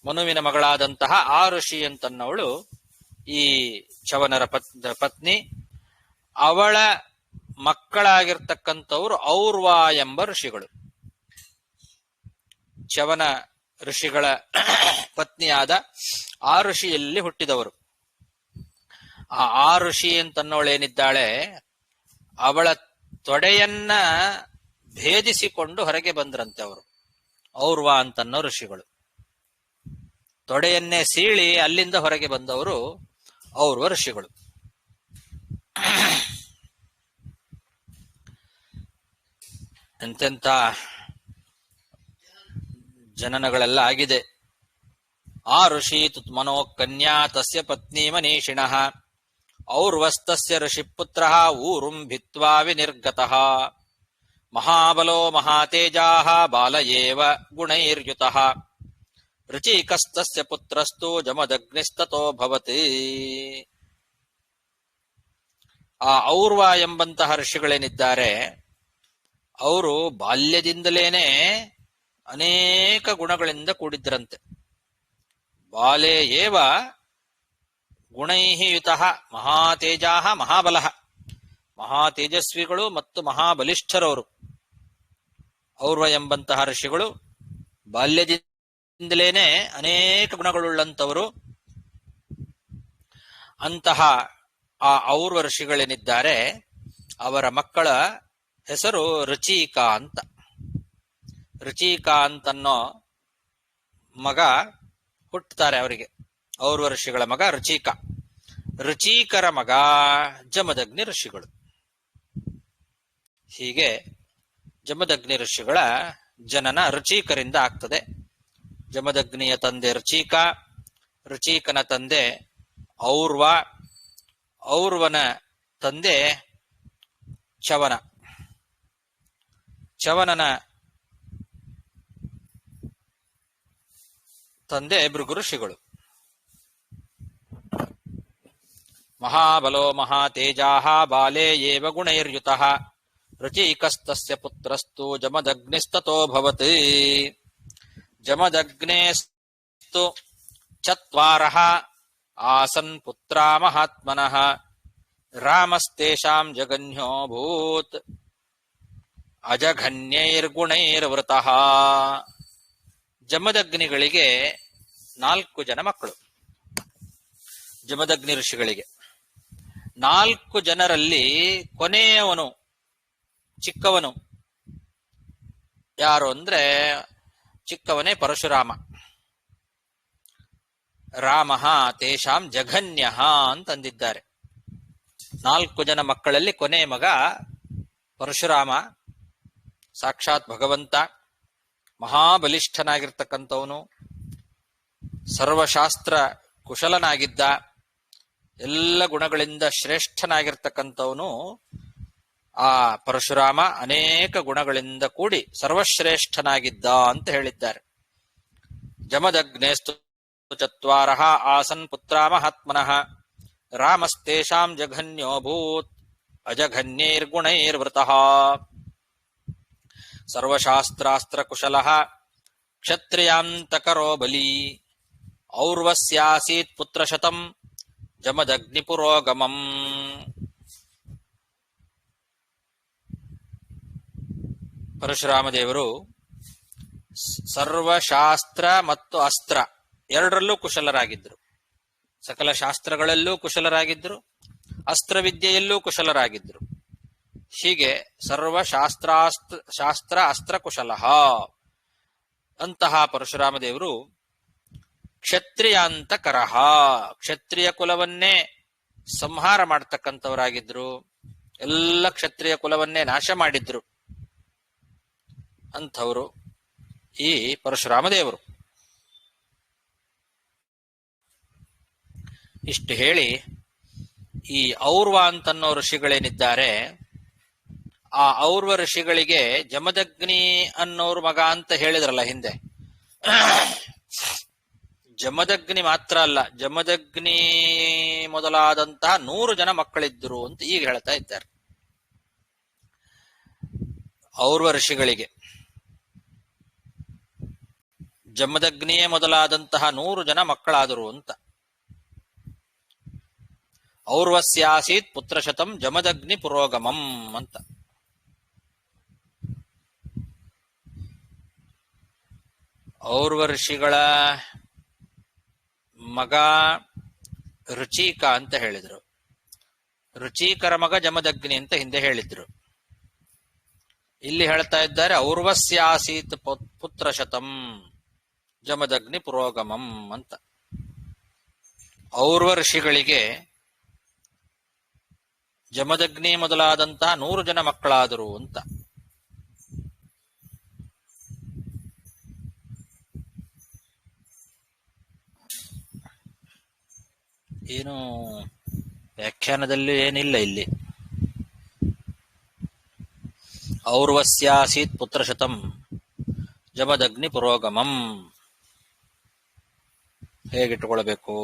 ಮನುವಿನ ಮಗಳಾದಂತಹ ಆ ಋಷಿ ಅಂತನ್ನವಳು ಈ ಚ್ಯವನರ ಪತ್ನಿ. ಅವಳ ಮಕ್ಕಳಾಗಿರ್ತಕ್ಕಂಥವ್ರು ಔರ್ವ ಎಂಬ ಋಷಿಗಳು. ಚ್ಯವನ ಋಷಿಗಳ ಪತ್ನಿಯಾದ ಆ ಋಷಿಯಲ್ಲಿ ಹುಟ್ಟಿದವರು. ಆ ಋಷಿ ಅಂತನ್ನೋಳೇನಿದ್ದಾಳೆ, ಅವಳ ತೊಡೆಯನ್ನ ಭೇದಿಸಿಕೊಂಡು ಹೊರಗೆ ಬಂದ್ರಂತೆ ಅವರು, ಔರ್ವ ಅಂತನ್ನೋ ಋಷಿಗಳು. ತೊಡೆಯನ್ನೇ ಸೀಳಿ ಅಲ್ಲಿಂದ ಹೊರಗೆ ಬಂದವರು ಔರ್ವ ಋಷಿಗಳು. ಎಂತೆಂತ ಜನನಗಳೆಲ್ಲ ಆಗಿದೆ. ಆ ಋಷಿ ಮನೋ ಕನ್ಯಾ ತಸ್ಯ ಪತ್ನಿ ಮನೀಷಿಣಃ ಔರ್ವಸ್ತಸ್ಯ ಋಷಿಪುತ್ರಃ ಊರುಂ ಭಿತ್ವಾ ವಿನಿರ್ಗತಃ ಮಹಾಬಲೋ ಮಹಾತೇಜಾಃ ಬಾಲಯೇವ ಗುಣೈರ್ಯುತಃ ಋಚಿಕಸ್ತಸ್ಯ ಪುತ್ರಸ್ತು ಜಮದಗ್ನಿಸ್ತತೋ ಭವತಿ. ಆ ಔರ್ವ ಎಂಬಂತಹ ಋಷಿಗಳೇನಿದ್ದಾರೆ ಅವರು ಬಾಲ್ಯದಿಂದಲೇನೆ ಅನೇಕ ಗುಣಗಳಿಂದ ಕೂಡಿದ್ರಂತೆ. ಬಾಲೆ ಏವ ಗುಣೈಃ ಯುತಃ ಮಹಾತೇಜಾಹ ಮಹಾಬಲಃ, ಮಹಾತೇಜಸ್ವಿಗಳು ಮತ್ತು ಮಹಾಬಲಿಷ್ಠರವರು. ಔರ್ವ ಎಂಬಂತಹ ಋಷಿಗಳು ಬಾಲ್ಯದಿಂದಲೇನೆ ಅನೇಕ ಗುಣಗಳುಳ್ಳಂಥವರು. ಅಂತಹ ಆ ಔರ್ವ ಋಷಿಗಳೇನಿದ್ದಾರೆ ಅವರ ಮಕ್ಕಳ ಹೆಸರು ರುಚೀಕ ಅಂತ. ರುಚೀಕ ಅಂತನ್ನೋ ಮಗ ಹುಟ್ಟುತ್ತಾರೆ ಅವರಿಗೆ. ಔರ್ವ ಋಷಿಗಳ ಮಗ ರುಚೀಕ. ರುಚೀಕರ ಮಗ ಜಮದಗ್ನಿ ಋಷಿಗಳು. ಹೀಗೆ ಜಮದಗ್ನಿ ಋಷಿಗಳ ಜನನ ರುಚೀಕರಿಂದ ಆಗ್ತದೆ. ಜಮದಗ್ನಿಯ ತಂದೆ ರುಚೀಕ, ರುಚೀಕನ ತಂದೆ ಔರ್ವ, ಔರ್ವನ ತಂದೆ ಚವನ, ಚವನನ ತಂದೆ ಭೃಗು ಋಷಿಗಳು. ಮಹಾಬಲೋ ಮಹಾತೇಜಾಃ ಬಾಲೆ ಏವ ಗುಣೈರ್ಯುತಃ ರುಚೀಕಸ್ತಸ್ಯ ಪುತ್ರಸ್ತು ಜಮದಗ್ನಿಸ್ತತೋಭವತ್. ಜಮದಗ್ನೇಸ್ತು ಚತ್ವಾರಃ ಆಸನ್ ಪುತ್ರಾ ಮಹಾತ್ಮನಃ ರಾಮಸ್ತೇಷಾಂ ಜಗನ್ಯೋಭೂತ್ ಅಜಘನ್ಯೈರ್ಗುಣೈರ್ವೃತಃ. ಜಮದಗ್ನಿಗಳಿಗೆ 4 ಜನ ಮಕ್ಕಳು. ಜಮದಗ್ನಿ ಋಷಿಗಳಿಗೆ 4 ಜನರಲ್ಲಿ ಕೊನೆಯವನು ಚಿಕ್ಕವನು ಯಾರು ಅಂದ್ರೆ ಚಿಕ್ಕವನೇ ಪರಶುರಾಮ. ರಾಮ ತೇಷಾಂ ಜಘನ್ಯ ಅಂತಂದಿದ್ದಾರೆ. 4 ಜನ ಮಕ್ಕಳಲ್ಲಿ ಕೊನೆ ಮಗ ಪರಶುರಾಮ, ಸಾಕ್ಷಾತ್ ಭಗವಂತ, ಮಹಾಬಲಿಷ್ಠನಾಗಿರ್ತಕ್ಕಂಥವನು, ಸರ್ವಶಾಸ್ತ್ರ ಕುಶಲನಾಗಿದ್ದ, ಎಲ್ಲ ಗುಣಗಳಿಂದ ಶ್ರೇಷ್ಠನಾಗಿರ್ತಕ್ಕಂಥವನು ಆ ಪರಶುರಾಮ. ಅನೇಕ ಗುಣಗಳಿಂದ ಕೂಡಿ ಸರ್ವಶ್ರೇಷ್ಠನಾಗಿದ್ದ ಅಂತ ಹೇಳಿದ್ದಾರೆ. ಜಮದಗ್ನೇಸ್ತು ಚತ್ವಾರಃ ಆಸನ್ ಪುತ್ರ ಮಹಾತ್ಮನಃ ರಾಮಸ್ತೇಷಾಂ ಜಘನ್ಯೋಭೂತ್ ಅಜಘನ್ಯೈರ್ಗುಣೈರ್ವೃತಃ. ಸರ್ವಶಾಸ್ತ್ರಾಸ್ತ್ರ ಕುಶಲಃ ಕ್ಷತ್ರಿಯಾಂತಕರೋ ಬಲಿ ಔರ್ವಸ್ಯಾಸೀತ್ ಪುತ್ರಶತಂ ಜಮದಗ್ನಿ ಪುರೋಗಮಂ. ಪರಶುರಾಮ ದೇವರು ಸರ್ವಶಾಸ್ತ್ರ ಮತ್ತು ಅಸ್ತ್ರ ಎರಡರಲ್ಲೂ ಕುಶಲರಾಗಿದ್ದರು. ಸಕಲ ಶಾಸ್ತ್ರಗಳಲ್ಲೂ ಕುಶಲರಾಗಿದ್ದರು, ಅಸ್ತ್ರವಿದ್ಯೆಯಲ್ಲೂ ಕುಶಲರಾಗಿದ್ದರು. ಹೀಗೆ ಶಾಸ್ತ್ರ ಅಸ್ತ್ರ ಕುಶಲಃ ಅಂತಹ ಪರಶುರಾಮ ದೇವರು ಕ್ಷತ್ರಿಯಾಂತಕರಃ, ಕ್ಷತ್ರಿಯ ಕುಲವನ್ನೇ ಸಂಹಾರ ಮಾಡತಕ್ಕಂಥವರಾಗಿದ್ರು. ಎಲ್ಲ ಕ್ಷತ್ರಿಯ ಕುಲವನ್ನೇ ನಾಶ ಮಾಡಿದ್ರು ಅಂಥವರು ಈ ಪರಶುರಾಮ ದೇವರು. ಇಷ್ಟು ಹೇಳಿ ಈ ಔರ್ವ ಅಂತನ್ನೋ ಋಷಿಗಳೇನಿದ್ದಾರೆ ಆ ಔರ್ವ ಋಷಿಗಳಿಗೆ ಜಮದಗ್ನಿ ಅನ್ನೋರ್ ಮಗ ಅಂತ ಹೇಳಿದ್ರಲ್ಲ ಹಿಂದೆ. ಜಮದಗ್ನಿ ಮಾತ್ರ ಅಲ್ಲ, ಜಮದಗ್ನಿ ಮೊದಲಾದಂತಹ 100 ಜನ ಮಕ್ಕಳಿದ್ರು ಅಂತ ಈಗ ಹೇಳ್ತಾ ಇದ್ದಾರೆ. ಔರ್ವ ಋಷಿಗಳಿಗೆ ಜಮದಗ್ನಿಯೇ ಮೊದಲಾದಂತಹ 100 ಜನ ಮಕ್ಕಳಾದರು ಅಂತ. ಔರ್ವಸ್ಯಾಸೀತ್ ಪುತ್ರಶತಂ ಜಮದಗ್ನಿ ಪುರೋಗಮಂ ಅಂತ. ಔರ್ವ ಋಷಿಗಳ ಮಗ ರುಚೀಕ ಅಂತ ಹೇಳಿದ್ರು. ರುಚೀಕರ ಮಗ ಜಮದಗ್ನಿ ಅಂತ ಹಿಂದೆ ಹೇಳಿದ್ರು. ಇಲ್ಲಿ ಹೇಳ್ತಾ ಇದ್ದಾರೆ ಔರ್ವಸ್ಯಾಸೀತ್ ಪುತ್ರಶತಂ ಜಮದಗ್ನಿ ಪುರೋಗಮಂ ಅಂತ. ಔರ್ವ ಋಷಿಗಳಿಗೆ ಜಮದಗ್ನಿ ಮೊದಲಾದಂತಹ 100 ಜನ ಮಕ್ಕಳಾದರು ಅಂತ. ಏನು ವ್ಯಾಖ್ಯಾನದಲ್ಲಿ ಏನಿಲ್ಲ ಇಲ್ಲಿ. ಔರ್ವಸ್ಯಾಸೀತ್ ಪುತ್ರಶತಂ ಜಮದಗ್ನಿ ಪುರೋಗಮಂ ಹೇಗಿಟ್ಟುಕೊಳ್ಬೇಕು?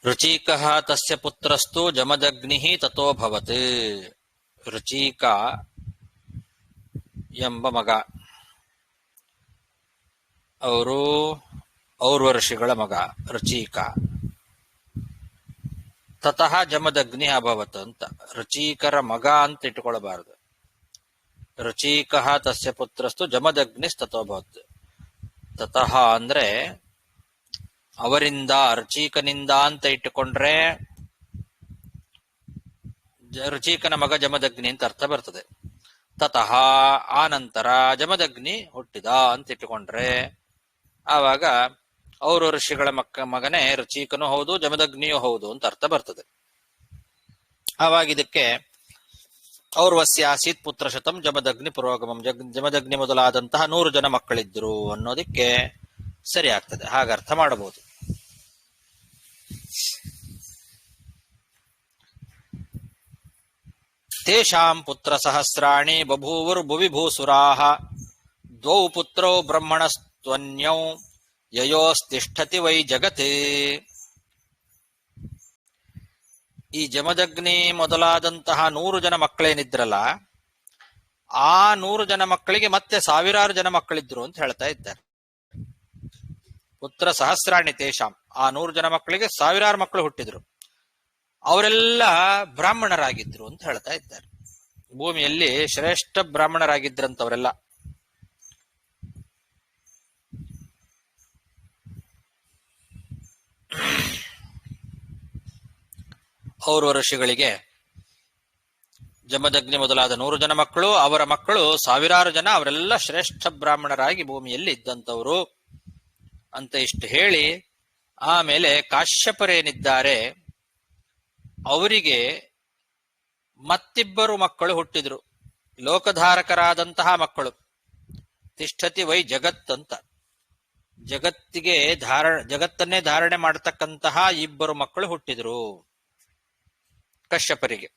ರುಚೀಕಃ ತಸ್ಯ ಪುತ್ರಸ್ತು ಜಮದಗ್ನಿ ತಥೋಭವತ್. ರುಚೀಕ ಎಂಬ ಮಗ. ಅವರು ಔರ್ವರ್ಷಿಗಳ ಮಗ ರುಚೀಕ. ತತಃ ಜಮದಗ್ನಿ ಅಭವತ್ ಅಂತ. ರುಚೀಕರ ಮಗ ಅಂತ ಇಟ್ಟುಕೊಳ್ಳಬಾರದು. ರುಚೀಕ ತಸ್ಯ ಪುತ್ರಸ್ತು ಜಮದಗ್ನಿಸ್ತತೋಭವತ್. ತತಃ ಅಂದ್ರೆ ಅವರಿಂದ, ರುಚೀಕನಿಂದ ಅಂತ ಇಟ್ಟುಕೊಂಡ್ರೆ ರುಚೀಕನ ಮಗ ಜಮದಗ್ನಿ ಅಂತ ಅರ್ಥ ಬರ್ತದೆ. ತತಃ ಆ ನಂತರ ಜಮದಗ್ನಿ ಹುಟ್ಟಿದ ಅಂತ ಇಟ್ಟುಕೊಂಡ್ರೆ ಆವಾಗ ಅವರು ಋಷಿಗಳ ಮಗನೇ ರುಚೀಕನೂ ಹೌದು ಜಮದಗ್ನಿಯೂ ಹೌದು ಅಂತ ಅರ್ಥ ಬರ್ತದೆ. ಆವಾಗ ಇದಕ್ಕೆ ಔರ್ವಸ್ಯಾಸೀತ್ ಪುತ್ರ ಶತಂ ಜಮದಗ್ನಿ ಪುರೋಗಮಂ, ಜಮದಗ್ನಿ ಮೊದಲಾದಂತಹ 100 ಜನ ಮಕ್ಕಳಿದ್ರು ಅನ್ನೋದಕ್ಕೆ ಸರಿ ಆಗ್ತದೆ. ಹಾಗರ್ಥ ಮಾಡಬಹುದು. ತೇಷಾಂ ಪುತ್ರ ಸಹಸ್ರಾಣಿ ಬಭೂವುರ್ಭುವಿ ಭೂಸುರಾಃ ದ್ವೌ ಪುತ್ರೌ ಬ್ರಹ್ಮಣಸ್ತ್ವನ್ಯೌ ಯಯೋಸ್ತಿಷ್ಠತಿ ವೈ ಜಗತ್. ಈ ಜಮದಗ್ನಿ ಮೊದಲಾದಂತಹ 100 ಜನ ಮಕ್ಕಳೇನಿದ್ರಲ್ಲ, ಆ 100 ಜನ ಮಕ್ಕಳಿಗೆ ಮತ್ತೆ 1000 ಜನ ಮಕ್ಕಳಿದ್ರು ಅಂತ ಹೇಳ್ತಾ ಇದ್ದಾರೆ. ಪುತ್ರ ಸಹಸ್ರಾಣಿ ತೇಷಾಂ, ಆ 100 ಜನ ಮಕ್ಕಳಿಗೆ 1000 ಮಕ್ಕಳು ಹುಟ್ಟಿದ್ರು. ಅವರೆಲ್ಲ ಬ್ರಾಹ್ಮಣರಾಗಿದ್ರು ಅಂತ ಹೇಳ್ತಾ ಇದ್ದಾರೆ. ಭೂಮಿಯಲ್ಲಿ ಶ್ರೇಷ್ಠ ಬ್ರಾಹ್ಮಣರಾಗಿದ್ರಂತವರೆಲ್ಲ. ಔರ್ವ ಋಷಿಗಳಿಗೆ ಜಮದಗ್ನಿ ಮೊದಲಾದ 100 ಜನ ಮಕ್ಕಳು, ಅವರ ಮಕ್ಕಳು 1000 ಜನ, ಅವರೆಲ್ಲ ಶ್ರೇಷ್ಠ ಬ್ರಾಹ್ಮಣರಾಗಿ ಭೂಮಿಯಲ್ಲಿ ಇದ್ದಂಥವರು ಅಂತ ಇಷ್ಟು ಹೇಳಿ, ಆಮೇಲೆ ಕಾಶ್ಯಪರೇನಿದ್ದಾರೆ ಅವರಿಗೆ ಮತ್ತಿಬ್ಬರು ಮಕ್ಕಳು ಹುಟ್ಟಿದ್ರು, ಲೋಕಧಾರಕರಾದಂತಹ ಮಕ್ಕಳು. ತಿಷ್ಠತಿ ವೈ ಜಗತ್ ಅಂತ, ಜಗತ್ತನ್ನೇ ಧಾರಣೆ ಮಾಡತಕ್ಕಂತಹ ಇಬ್ಬರು ಮಕ್ಕಳು ಹುಟ್ಟಿದ್ರು ಕಶ್ಯಪರಿಗೆ.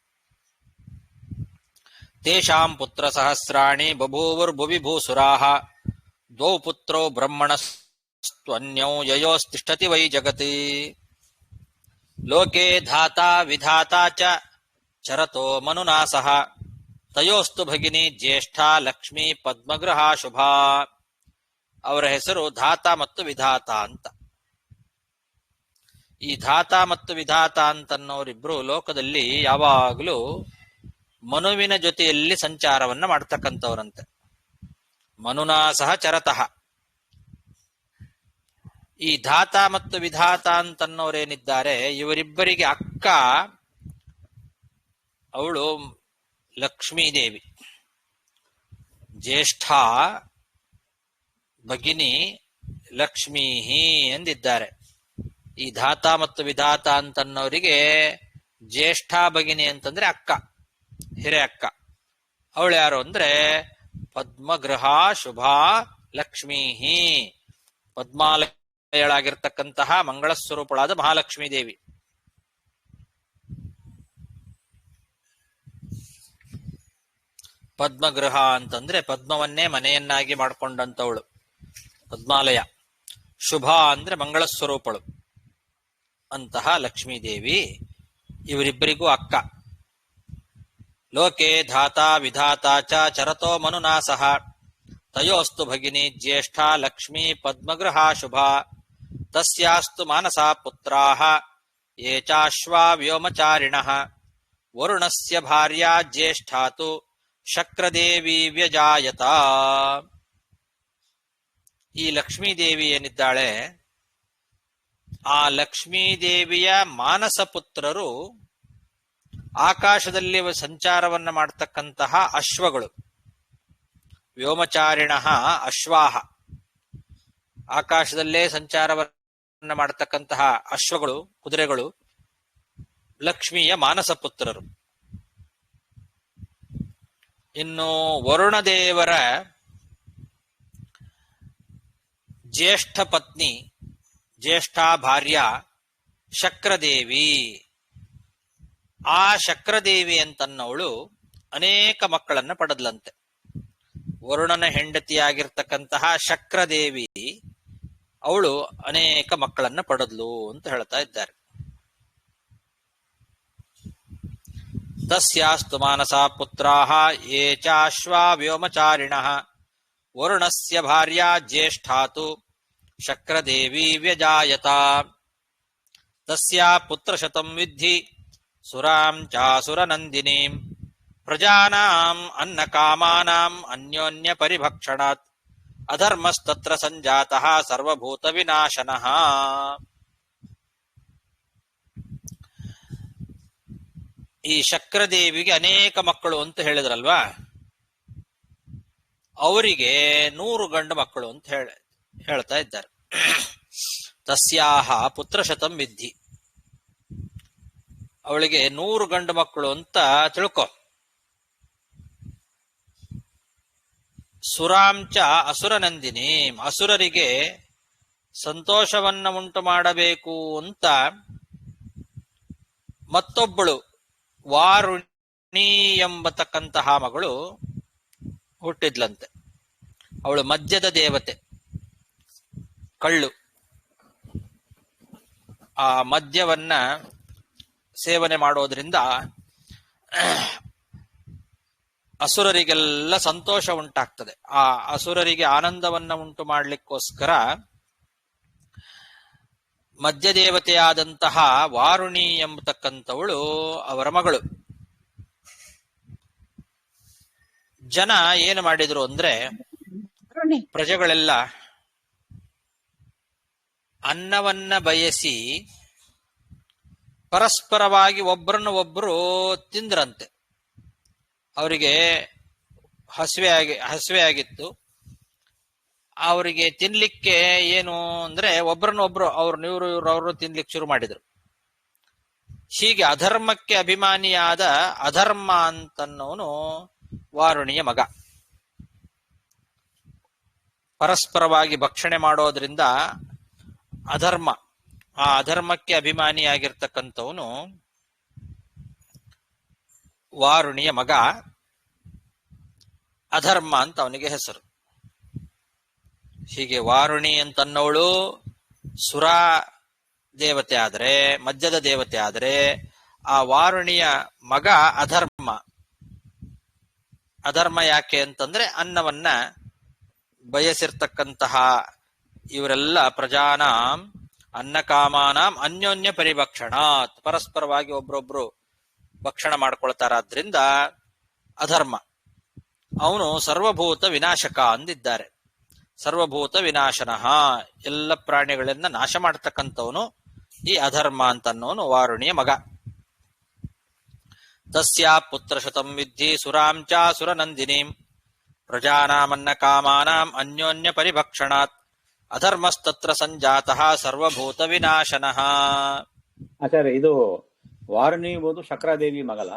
ತೇಷಾಂ ಪುತ್ರ ಸಹಸ್ರಾಣಿ ಬಭೂವುರ್ಭುವಿ ಭೂಸುರಾಃ ದ್ವೌ ಪುತ್ರೌ ಬ್ರಹ್ಮಣಸ್ತ್ವನ್ಯೌ ಯಯೋಸ್ತಿಷ್ಠತಿ ವೈ ಜಗತಿ. ಲೋಕೆ ಧಾತಾ ವಿಧಾತಾ ಚ ಚರತೋ ಮನುನಾ ಸಹ ತಯೋಸ್ತು ಭಗಿನಿ ಜ್ಯೇಷ್ಠ ಲಕ್ಷ್ಮೀ ಪದ್ಮಗೃಹ ಶುಭಾ. ಅವರ ಹೆಸರು ಧಾತ ಮತ್ತು ವಿಧಾತ ಅಂತ. ಈ ಧಾತ ಮತ್ತು ವಿಧಾತ ಅಂತನ್ನೋರಿಬ್ರು ಲೋಕದಲ್ಲಿ ಯಾವಾಗಲೂ ಮನುವಿನ ಜೊತೆಯಲ್ಲಿ ಸಂಚಾರವನ್ನ ಮಾಡ್ತಕ್ಕಂಥವ್ರಂತೆ. ಮನುನಾ ಸಹ ಚರತಃ. ಈ ಧಾತ ಮತ್ತು ವಿಧಾತ ಅಂತನ್ನೋರೇನಿದ್ದಾರೆ ಇವರಿಬ್ಬರಿಗೆ ಅಕ್ಕ ಅವಳು ಲಕ್ಷ್ಮೀದೇವಿ, ಜ್ಯೇಷ್ಠ ಭಗಿನಿ ಲಕ್ಷ್ಮೀ ಎಂದಿದ್ದಾರೆ. ಈ ಧಾತ ಮತ್ತು ವಿಧಾತ ಅಂತನ್ನೋರಿಗೆ ಜ್ಯೇಷ್ಠ ಭಗಿನಿ ಅಂತಂದ್ರೆ ಅಕ್ಕ, ಹಿರೇ ಅಕ್ಕ. ಅವಳು ಯಾರು ಅಂದ್ರೆ ಪದ್ಮಗೃಹ ಶುಭಾ ಲಕ್ಷ್ಮೀ, ಪದ್ಮಾಲಯಳಾಗಿರ್ತಕ್ಕಂತಹ ಮಂಗಳ ಸ್ವರೂಪಳಾದ ಮಹಾಲಕ್ಷ್ಮೀ ದೇವಿ. ಪದ್ಮಗೃಹ ಅಂತಂದ್ರೆ ಪದ್ಮವನ್ನೇ ಮನೆಯನ್ನಾಗಿ ಮಾಡಿಕೊಂಡಂತವಳು ಪದ್ಮಾಲಯ. ಶುಭ ಅಂದ್ರೆ ಮಂಗಳ ಸ್ವರೂಪಳು ಅಂತಹ ಲಕ್ಷ್ಮೀದೇವಿ ಇವರಿಬ್ಬರಿಗೂ ಅಕ್ಕ. ಲೋಕೆ ಧಾತಾ ವಿಧಾತಾ ಚ ಚರತೋ ಮನುನಾ ಸಹ ತಯೋಸ್ತು ಭಗಿನಿ ಜ್ಯೇಷ್ಠ ಲಕ್ಷ್ಮೀ ಪದ್ಮಗೃಹ ಶುಭಾ. ತಸ್ಯಾಸ್ತು ಮಾನಸಾ ಪುತ್ರಾಃ ಯೇ ಚಾಶ್ವಾ ವ್ಯೋಮಚಾರಿಣಃ. ವರುಣಸ್ಯ ಭಾರ್ಯಾ ಜ್ಯೇಷ್ಠಾತು ಶಕ್ರದೇವಿ ವ್ಯಜಾಯತ. ಈ ಲಕ್ಷ್ಮೀದೇವಿ ಏನಿದ್ದಾಳೆ, ಆ ಲಕ್ಷ್ಮೀದೇವಿಯ ಮಾನಸ ಪುತ್ರರು ಆಕಾಶದಲ್ಲಿ ಸಂಚಾರವನ್ನ ಮಾಡತಕ್ಕಂತಹ ಅಶ್ವಗಳು. ವ್ಯೋಮಚಾರಿಣ ಅಶ್ವಾಹ, ಆಕಾಶದಲ್ಲೇ ಸಂಚಾರವನ್ನ ಮಾಡತಕ್ಕಂತಹ ಅಶ್ವಗಳು, ಕುದುರೆಗಳು ಲಕ್ಷ್ಮಿಯ ಮಾನಸ ಪುತ್ರರು. ಇನ್ನು ವರುಣದೇವರ ಜ್ಯೇಷ್ಠ ಪತ್ನಿ, ಜ್ಯೇಷ್ಠ ಭಾರ್ಯ ಶಕ್ರದೇವಿ. ಆ ಶಕ್ರದೇವಿ ಅಂತನ್ನವಳು ಅನೇಕ ಮಕ್ಕಳನ್ನ ಪಡೆದ್ಲಂತೆ. ವರುಣನ ಹೆಂಡತಿಯಾಗಿರ್ತಕ್ಕಂತಹ ಶಕ್ರದೇವಿ ಅವಳು ಅನೇಕ ಮಕ್ಕಳನ್ನ ಪಡೆದ್ಲು ಅಂತ ಹೇಳ್ತಾ ಇದ್ದಾರೆ. ತಸ್ಯಾಸ್ತು ಮಾನಸಾ ಪುತ್ರಾಃ ಯೇ ಚಾಶ್ವಾ ವ್ಯೋಮಚಾರಿಣಃ ವರುಣಸ್ಯ ಭಾರ್ಯಾ ಜ್ಯೇಷ್ಠಾತು ಶಕ್ರದೇವಿ ವ್ಯಜಾಯತ ತಸ್ಯಾ ಪುತ್ರಶತಂ ವಿದ್ಧಿ ಸುರಾಂ ಚಾಸುರನಂದಿನೀಂ ಪ್ರಜಾನಾಂ ಅನ್ನಕಾಮಾನಾಂ ಅನ್ಯೋನ್ಯ ಪರಿಭಕ್ಷಣಾತ್ ಅಧರ್ಮಸ್ತತ್ರ ಸಂಜಾತಃ ಸರ್ವಭೂತ ವಿನಾಶನಃ. ಈ ಶಕ್ರದೇವಿಗೆ ಅನೇಕ ಮಕ್ಕಳು ಅಂತ ಹೇಳಿದ್ರಲ್ವಾ, ಅವರಿಗೆ 100 ಗಂಡು ಮಕ್ಕಳು ಅಂತ ಹೇಳ್ತಾ ಇದ್ದಾರೆ. ತಸ್ಯಾಹ ಪುತ್ರಶತಂ ವಿದ್ಧಿ, ಅವಳಿಗೆ 100 ಗಂಡು ಮಕ್ಕಳು ಅಂತ ತಿಳ್ಕೊ. ಸುರಾಂಚ ಅಸುರನಂದಿನಿ, ಅಸುರರಿಗೆ ಸಂತೋಷವನ್ನ ಉಂಟು ಮಾಡಬೇಕು ಅಂತ ಮತ್ತೊಬ್ಬಳು ವಾರುಣಿ ಎಂಬತಕ್ಕಂತಹ ಮಗಳು ಹುಟ್ಟಿದ್ಲಂತೆ. ಅವಳು ಮದ್ಯದ ದೇವತೆ, ಕಳ್ಳು. ಆ ಮದ್ಯವನ್ನ ಸೇವನೆ ಮಾಡೋದ್ರಿಂದ ಅಸುರರಿಗೆಲ್ಲ ಸಂತೋಷ ಉಂಟಾಗ್ತದೆ. ಆ ಅಸುರರಿಗೆ ಆನಂದವನ್ನ ಉಂಟು ಮಾಡಲಿಕ್ಕೋಸ್ಕರ ಮದ್ಯದೇವತೆಯಾದಂತಹ ವಾರುಣಿ ಎಂಬತಕ್ಕಂಥವಳು ಅವರ ಮಗಳು. ಜನ ಏನು ಮಾಡಿದ್ರು ಅಂದ್ರೆ, ಪ್ರಜೆಗಳೆಲ್ಲ ಅನ್ನವನ್ನ ಬಯಸಿ ಪರಸ್ಪರವಾಗಿ ಒಬ್ಬರನ್ನು ಒಬ್ಬರು ತಿಂದ್ರಂತೆ. ಅವರಿಗೆ ಹಸಿವೆ ಆಗಿತ್ತು. ಅವರಿಗೆ ತಿನ್ಲಿಕ್ಕೆ ಏನು ಅಂದ್ರೆ ಒಬ್ಬರನ್ನೊಬ್ರು ಇವರು ತಿನ್ಲಿಕ್ಕೆ ಶುರು ಮಾಡಿದ್ರು. ಹೀಗೆ ಅಧರ್ಮಕ್ಕೆ ಅಭಿಮಾನಿಯಾದ ಅಧರ್ಮ ಅಂತನ್ನೋನು ವಾರುಣಿಯ ಮಗ. ಪರಸ್ಪರವಾಗಿ ಭಕ್ಷಣೆ ಮಾಡೋದ್ರಿಂದ ಅಧರ್ಮ, ಆ ಅಧರ್ಮಕ್ಕೆ ಅಭಿಮಾನಿಯಾಗಿರ್ತಕ್ಕಂಥವನು ವಾರುಣಿಯ ಮಗ. ಅಧರ್ಮ ಅಂತ ಅವನಿಗೆ ಹೆಸರು. ಹೀಗೆ ವಾರುಣಿ ಅಂತನ್ನೋಳು ಸುರ ದೇವತೆ ಆದರೆ, ಮದ್ಯದ ದೇವತೆ ಆದರೆ, ಆ ವಾರುಣಿಯ ಮಗ ಅಧರ್ಮ. ಅಧರ್ಮ ಯಾಕೆ ಅಂತಂದ್ರೆ ಅನ್ನವನ್ನ ಬಯಸಿರ್ತಕ್ಕಂತಹ ಇವರೆಲ್ಲ ಪ್ರಜಾನಾಂ ಅನ್ನಕಾಮಾನಾಂ ಅನ್ಯೋನ್ಯ ಪರಿಭಕ್ಷಣಾತ್, ಪರಸ್ಪರವಾಗಿ ಒಬ್ರೊಬ್ರು ಭಕ್ಷಣ ಮಾಡ್ಕೊಳ್ತಾರಾದ್ರಿಂದ ಅಧರ್ಮ. ಅವನು ಸರ್ವಭೂತ ವಿನಾಶಕ ಅಂದಿದ್ದಾರೆ. ಸರ್ವಭೂತ ವಿನಾಶನಃ, ಎಲ್ಲ ಪ್ರಾಣಿಗಳನ್ನ ನಾಶ ಮಾಡತಕ್ಕಂಥವನು ಈ ಅಧರ್ಮ ಅಂತನ್ನೋನು ವಾರುಣಿಯ ಮಗ. ತಸ್ಯಾ ಪುತ್ರಶತಂ ವಿದ್ಧಿ ಸುರಾಂ ಚಾಸುರನಂದಿನೀಂ ಪ್ರಜಾನಾಮನ್ನ ಕಾಮಾನಾಂ ಅನ್ಯೋನ್ಯ ಪರಿಭಕ್ಷಣಾತ್ ಅಧರ್ಮಸ್ತತ್ರ ಸಂಜಾತಃ ಸರ್ವಭೂತ ವಿನಾಶನಃ. ಆಚಾರ್ಯ, ಇದು ವಾರುಣಿ ಎಂಬುದು ಶಕ್ರಾದೇವಿ ಮಗಲ?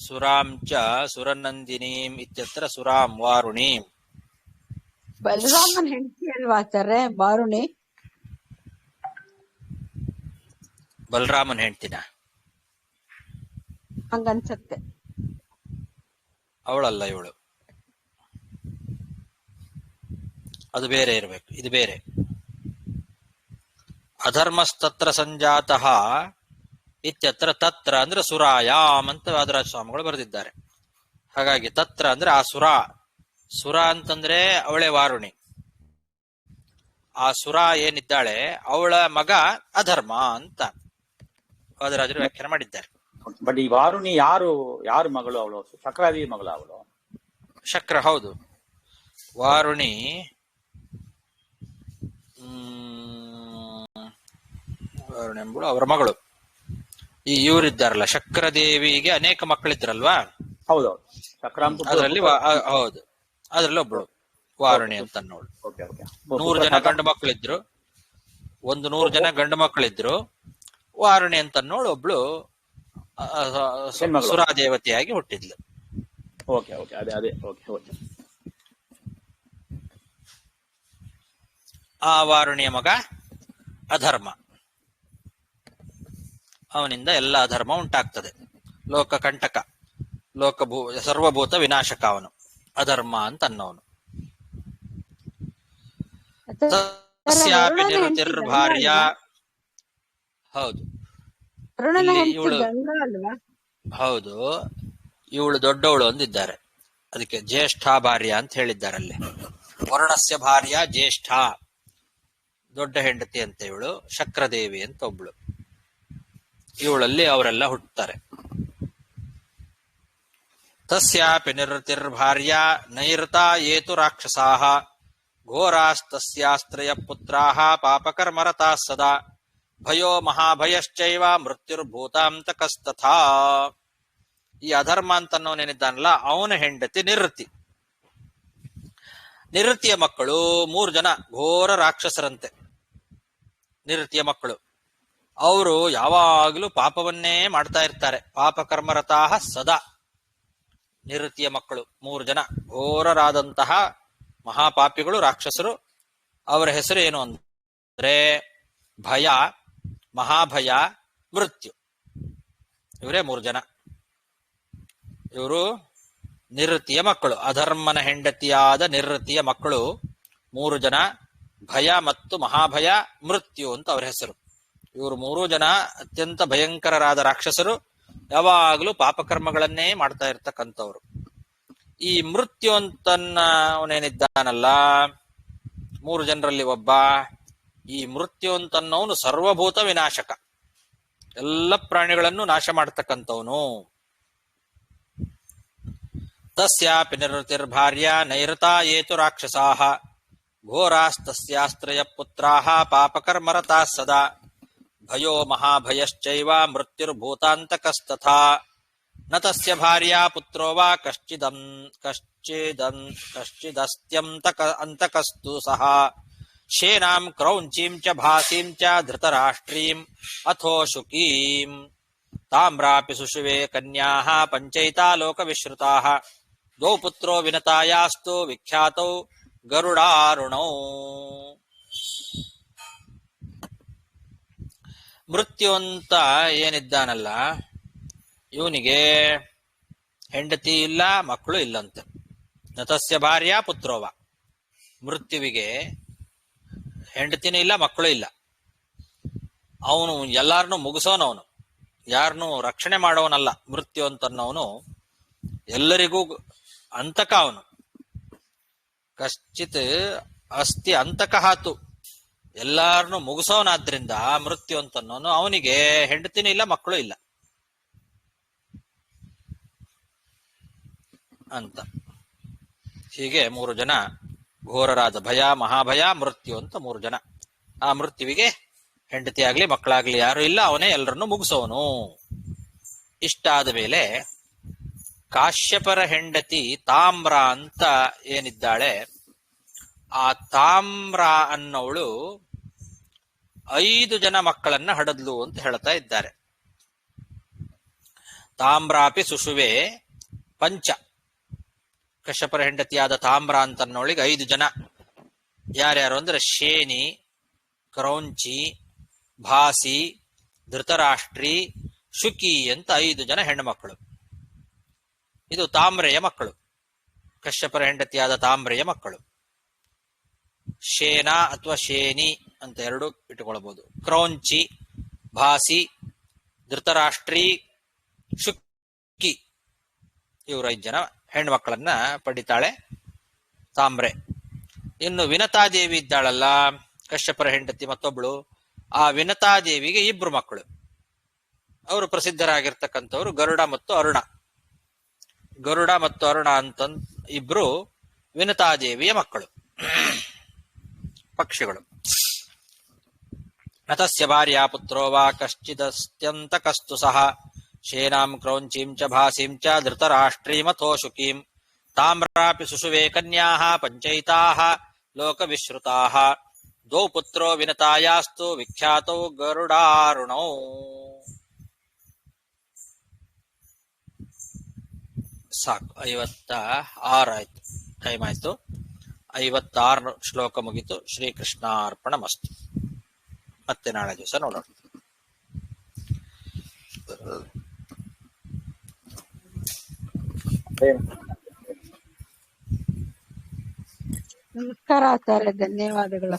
ಸುರಾಂ ಚ ಸುರನಂದಿನೀಂ ಇತ್ಯತ್ರ ಸುರಾಂ ವಾರುಣೀಂ. ಬಲರಾಮನ್ ಹೆಂಡತಿ ಅಲ್ವಾ ಆಚಾರ್ಯ ವಾರುಣಿ? ಬಲರಾಮನ್ ಹೆಂಡ್ತಿನ? ಹಂಗನ್ಸತ್ತೆ. ಅವಳಲ್ಲ ಇವಳು, ಅದು ಬೇರೆ ಇರಬೇಕು, ಇದು ಬೇರೆ. ಅಧರ್ಮಸ್ತತ್ರ ಸಂಜಾತಃ ಇತ್ಯತ್ರ ತತ್ರ ಅಂದ್ರೆ ಸುರಾಯಾಮ್ ಅಂತ ವಾದರಾಜ ಸ್ವಾಮಿಗಳು ಬರೆದಿದ್ದಾರೆ. ಹಾಗಾಗಿ ತತ್ರ ಅಂದ್ರೆ ಆ ಸುರ ಅಂತಂದ್ರೆ ಅವಳೇ ವಾರುಣಿ. ಆ ಸುರ ಏನಿದ್ದಾಳೆ ಅವಳ ಮಗ ಅಧರ್ಮ ಅಂತ ವಾದರಾಜರು ವ್ಯಾಖ್ಯಾನ ಮಾಡಿದ್ದಾರೆ. ಬಟ್ ಈ ವಾರುಣಿ ಯಾರು ಮಗಳು? ಅವಳು ಶಕ್ರಾದೇವಿ ಮಗಳು ಅವಳು? ಶಕ್ರ, ಹೌದು. ವಾರುಣಿ ವಾರುಣಿ ಎಂಬಳು ಅವರ ಮಗಳು. ಈ ಇವರಿದ್ದಾರಲ್ಲ ಶಕ್ರದೇವಿಗೆ ಅನೇಕ ಮಕ್ಕಳಿದ್ರಲ್ವಾ? ಹೌದೌದು, ಅದರಲ್ಲಿ ಹೌದು, ಅದರಲ್ಲಿ ಒಬ್ಬಳು ವಾರುಣಿ ಅಂತ ನೋಡು. 100 ಜನ ಗಂಡು ಮಕ್ಕಳಿದ್ರು, 100 ಜನ ಗಂಡು ಮಕ್ಕಳಿದ್ರು. ವಾರುಣಿ ಅಂತ ನೋಡು ಒಬ್ಳು ಸುರಾದೇವತೆಯಾಗಿ ಹುಟ್ಟಿದ್ಲು. ಆ ವಾರುಣಿಯ ಮಗ ಅಧರ್ಮ. ಅವನಿಂದ ಎಲ್ಲ ಅಧರ್ಮ ಉಂಟಾಗ್ತದೆ. ಲೋಕ ಕಂಟಕ, ಸರ್ವಭೂತ ವಿನಾಶಕ ಅವನು ಅಧರ್ಮ ಅಂತ ಅನ್ನೋನು. ತಸ್ಯಾಪಿ ನಿರುತಿರ್ಭಾರ್ಯ, ಹೌದು, ವರುಣನ ಇಲ್ಲಿ ಹೆಂಡತಿ ಇವಳು ಗಂಗಾ ಅಲ್ವಾ? ಹೌದು, ಇವಳು ದೊಡ್ಡವಳು ಅಂದಿದ್ದಾರೆ, ಅದಕ್ಕೆ ಜ್ಯೇಷ್ಠ ಭಾರ್ಯ ಅಂತ ಹೇಳಿದ್ದಾರೆ ಅಲ್ಲಿ. ವರುಣಸ್ಯ ಭಾರ್ಯ ಜ್ಯೇಷ್ಠ, ದೊಡ್ಡ ಹೆಂಡತಿ ಅಂತ ಇವಳು. ಶಕ್ರದೇವಿ ಅಂತ ಒಬ್ಳು, ಇವಳಲ್ಲಿ ಅವರೆಲ್ಲ ಹುಟ್ಟುತ್ತಾರೆ. ತಸ್ಯಾಪಿ ನಿವೃತ್ತಿರ್ಭಾರ್ಯ ನೈಋತಾ ಏತು ರಾಕ್ಷಸಾಃ ಘೋರಾಸ್ತಸ್ಯಾಸ್ತ್ರಯ ಪುತ್ರಾಃ ಪಾಪಕರ್ಮರತಾಃ ಸದಾ ಭಯೋ ಮಹಾಭಯಶ್ಚೈವ ಮೃತ್ಯುರ್ಭೂತಾಂತಕಸ್ತಥಾ. ಈ ಅಧರ್ಮ ಅಂತನ್ನೋನೇನಿದ್ದಾನಲ್ಲ ಅವನ ಹೆಂಡತಿ ನಿವೃತ್ತಿ. ನಿವೃತ್ತಿಯ ಮಕ್ಕಳು 3 ಜನ ಘೋರ ರಾಕ್ಷಸರಂತೆ. ನಿವೃತ್ತಿಯ ಮಕ್ಕಳು ಅವರು ಯಾವಾಗಲೂ ಪಾಪವನ್ನೇ ಮಾಡ್ತಾ ಇರ್ತಾರೆ. ಪಾಪಕರ್ಮರತಾಃ ಸದಾ. ನಿವೃತ್ತಿಯ ಮಕ್ಕಳು 3 ಜನ ಘೋರರಾದಂತಹ ಮಹಾಪಾಪಿಗಳು, ರಾಕ್ಷಸರು. ಅವರ ಹೆಸರು ಏನು ಅಂದ್ರೆ ಭಯ, ಮಹಾಭಯ, ಮೃತ್ಯು. ಇವರೇ 3 ಜನ. ಇವರು ನಿವೃತ್ತಿಯ ಮಕ್ಕಳು, ಅಧರ್ಮನ ಹೆಂಡತಿಯಾದ ನಿವೃತ್ತಿಯ ಮಕ್ಕಳು 3 ಜನ. ಭಯ ಮತ್ತು ಮಹಾಭಯ, ಮೃತ್ಯು ಅಂತ ಅವರ ಹೆಸರು. ಇವರು 3 ಜನ ಅತ್ಯಂತ ಭಯಂಕರರಾದ ರಾಕ್ಷಸರು, ಯಾವಾಗಲೂ ಪಾಪಕರ್ಮಗಳನ್ನೇ ಮಾಡ್ತಾ ಇರ್ತಕ್ಕಂಥವ್ರು. ಈ ಮೃತ್ಯು ಅಂತನ್ನ ಅವನೇನಿದ್ದಾನಲ್ಲ 3 ಜನರಲ್ಲಿ ಒಬ್ಬ, ಈ ಮೃತ್ಯು ಅಂತನ್ನವನು ಸರ್ವಭೂತ ವಿನಾಶಕ, ಎಲ್ಲ ಪ್ರಾಣಿಗಳನ್ನು ನಾಶ ಮಾಡ್ತಕ್ಕಂಥವನು. ತಸ್ಯಾಪಿ ನಿವೃತ್ತಿರ್ಭಾರ್ಯ ನೈಋತಾ ಏತು ರಾಕ್ಷಸಾಃ ಘೋರಾಸ್ತಸ್ಯಾಸ್ತ್ರಯ ಪುತ್ರಾಃ ಪಾಪಕರ್ಮರತಾಃ ಸದಾ ಭಯೋ ಮಹಾಭಯಶ್ಚೈವ ಮೃತ್ಯುರ್ಭೂತಾಂತಕಸ್ತಥಾ ನ ತಸ್ಯ ಭಾರ್ಯಾ ಪುತ್ರೋ ವಾ ಕಶ್ಚಿದಸ್ತ್ಯಂತಕಸ್ತು ಸಹ ಶೇನಾಂ ಕ್ರೌಂಚೀಂ ಚ ಭಾಸೀಂ ಚ ಧೃತರಾಷ್ಟ್ರೀಂ ಅಥೋ ಶುಕೀಂ ತಾಮ್ರಾಪಿ ಸುಷುವೆ ಕನ್ಯಾಃ ಪಂಚೈತಾ ಲೋಕವಿಶ್ರುತಾಃ ದ್ವೌ ಪುತ್ರೋ ವಿನತಾಯಾಸ್ತು ವಿಖ್ಯಾತೌ ಗರುಡಾರುಣೌ. ಮೃತ್ಯು ಅಂತ ಏನಿದ್ದಾನಲ್ಲ ಇವನಿಗೆ ಹೆಂಡತಿ ಇಲ್ಲ, ಮಕ್ಕಳು ಇಲ್ಲಂತೆ. ನತಸ್ಯ ಭಾರ್ಯ ಪುತ್ರೋವ, ಮೃತ್ಯುವಿಗೆ ಹೆಂಡತಿನೂ ಇಲ್ಲ, ಮಕ್ಕಳು ಇಲ್ಲ. ಅವನು ಎಲ್ಲಾರನ್ನೂ ಮುಗಿಸೋನವನು, ಯಾರನ್ನೂ ರಕ್ಷಣೆ ಮಾಡೋನಲ್ಲ. ಮೃತ್ಯು ಅಂತನ್ನವನು ಎಲ್ಲರಿಗೂ ಅಂತಕ. ಅವನು ಕಶ್ಚಿತ್ ಅಸ್ತಿ ಅಂತಕಹಾತು, ಎಲ್ಲಾರನ್ನು ಮುಗಿಸೋನಾದ್ರಿಂದ ಮೃತ್ಯು ಅಂತನ್ನೋನು. ಅವನಿಗೆ ಹೆಂಡತಿನೂ ಇಲ್ಲ, ಮಕ್ಕಳು ಇಲ್ಲ ಅಂತ. ಹೀಗೆ 3 ಜನ ಘೋರರಾದ ಭಯ, ಮಹಾಭಯ, ಮೃತ್ಯು ಅಂತ 3 ಜನ. ಆ ಮೃತ್ಯುವಿಗೆ ಹೆಂಡತಿ ಆಗ್ಲಿ ಮಕ್ಕಳಾಗ್ಲಿ ಯಾರು ಇಲ್ಲ, ಅವನೇ ಎಲ್ಲರನ್ನು ಮುಗಿಸೋನು. ಇಷ್ಟಾದ ಮೇಲೆ ಕಾಶ್ಯಪರ ಹೆಂಡತಿ ತಾಮ್ರ ಅಂತ ಏನಿದ್ದಾಳೆ, ಆ ತಾಮ್ರ ಅನ್ನೋಳು 5 ಜನ ಮಕ್ಕಳನ್ನ ಹಡದ್ಲು ಅಂತ ಹೇಳ್ತಾ ಇದ್ದಾರೆ. ತಾಮ್ರಾಪಿ ಸುಷುವೆ ಪಂಚ, ಕಶ್ಯಪರ ಹೆಂಡತಿಯಾದ ತಾಮ್ರ ಅಂತನ್ನೋಳಿಗೆ 5 ಜನ. ಯಾರ್ಯಾರು ಅಂದ್ರೆ ಶೇನಿ, ಕ್ರೌಂಚಿ, ಭಾಸಿ, ಧೃತರಾಷ್ಟ್ರಿ, ಶುಕಿ ಅಂತ 5 ಜನ ಹೆಣ್ಣುಮಕ್ಕಳು. ಇದು ತಾಮ್ರೆಯ ಮಕ್ಕಳು, ಕಶ್ಯಪರ ಹೆಂಡತಿಯಾದ ತಾಮ್ರೆಯ ಮಕ್ಕಳು. ಶೇನ ಅಥವಾ ಶೇನಿ ಅಂತ 2 ಇಟ್ಟುಕೊಳ್ಬಹುದು. ಕ್ರೌಂಚಿ, ಭಾಸಿ, ಧೃತರಾಷ್ಟ್ರಿ, ಶುಕಿ, ಇವರು 5 ಜನ ಹೆಣ್ಮಕ್ಕಳನ್ನ ಪಡಿತಾಳೆ ತಾಮ್ರೆ. ಇನ್ನು ವಿನತಾದೇವಿ ಇದ್ದಾಳಲ್ಲ, ಕಶ್ಯಪರ ಹೆಂಡತಿ ಮತ್ತೊಬ್ಳು, ಆ ವಿನತಾದೇವಿಗೆ 2 ಮಕ್ಕಳು. ಅವರು ಪ್ರಸಿದ್ಧರಾಗಿರ್ತಕ್ಕಂಥವ್ರು ಗರುಡ ಮತ್ತು ಅರುಣ. ಗರುಡ ಮತ್ತು ಅರುಣ ಅಂತ 2 ವಿನತಾದೇವಿಯ ಮಕ್ಕಳು, ಪಕ್ಷಿಗಳು. ನತಸ್ಯ ಭಾರ್ಯಾ ಪುತ್ರೋ ವಾ ಕಶ್ಚಿದಸ್ತ್ಯಂತಕಸ್ತು ಸಹ ಶೇನಾಂ ಕ್ರೌಂಚೀಂ ಚ ಭಾಸೀಂ ಚ ಧೃತರಾಷ್ಟ್ರೀಮಥೋ ಶುಕೀಂ ತಾಮ್ರಾಪಿ ಸುಷುವೆ ಕನ್ಯಾಃ ಪಂಚೈತಾಃ ಲೋಕವಿಶ್ರುತಾಃ ದ್ವೌ ಪುತ್ರೋ ವಿನತಾಯಾಸ್ತು ವಿಖ್ಯಾತೌ ಗರುಡಾರುಣೌ. ಸಾಕು, 56 ಆಯ್ತು, ಟೈಮ್ ಆಯ್ತು. 56 ಶ್ಲೋಕ ಮುಗಿತು. ಶ್ರೀಕೃಷ್ಣಾರ್ಪಣಮಸ್ತು. ಮತ್ತೆ ನಾಳೆ ದಿವಸ ನೋಡೋಣ. ನಮಸ್ಕಾರ ಆಚಾರ್ಯ, ಧನ್ಯವಾದಗಳು.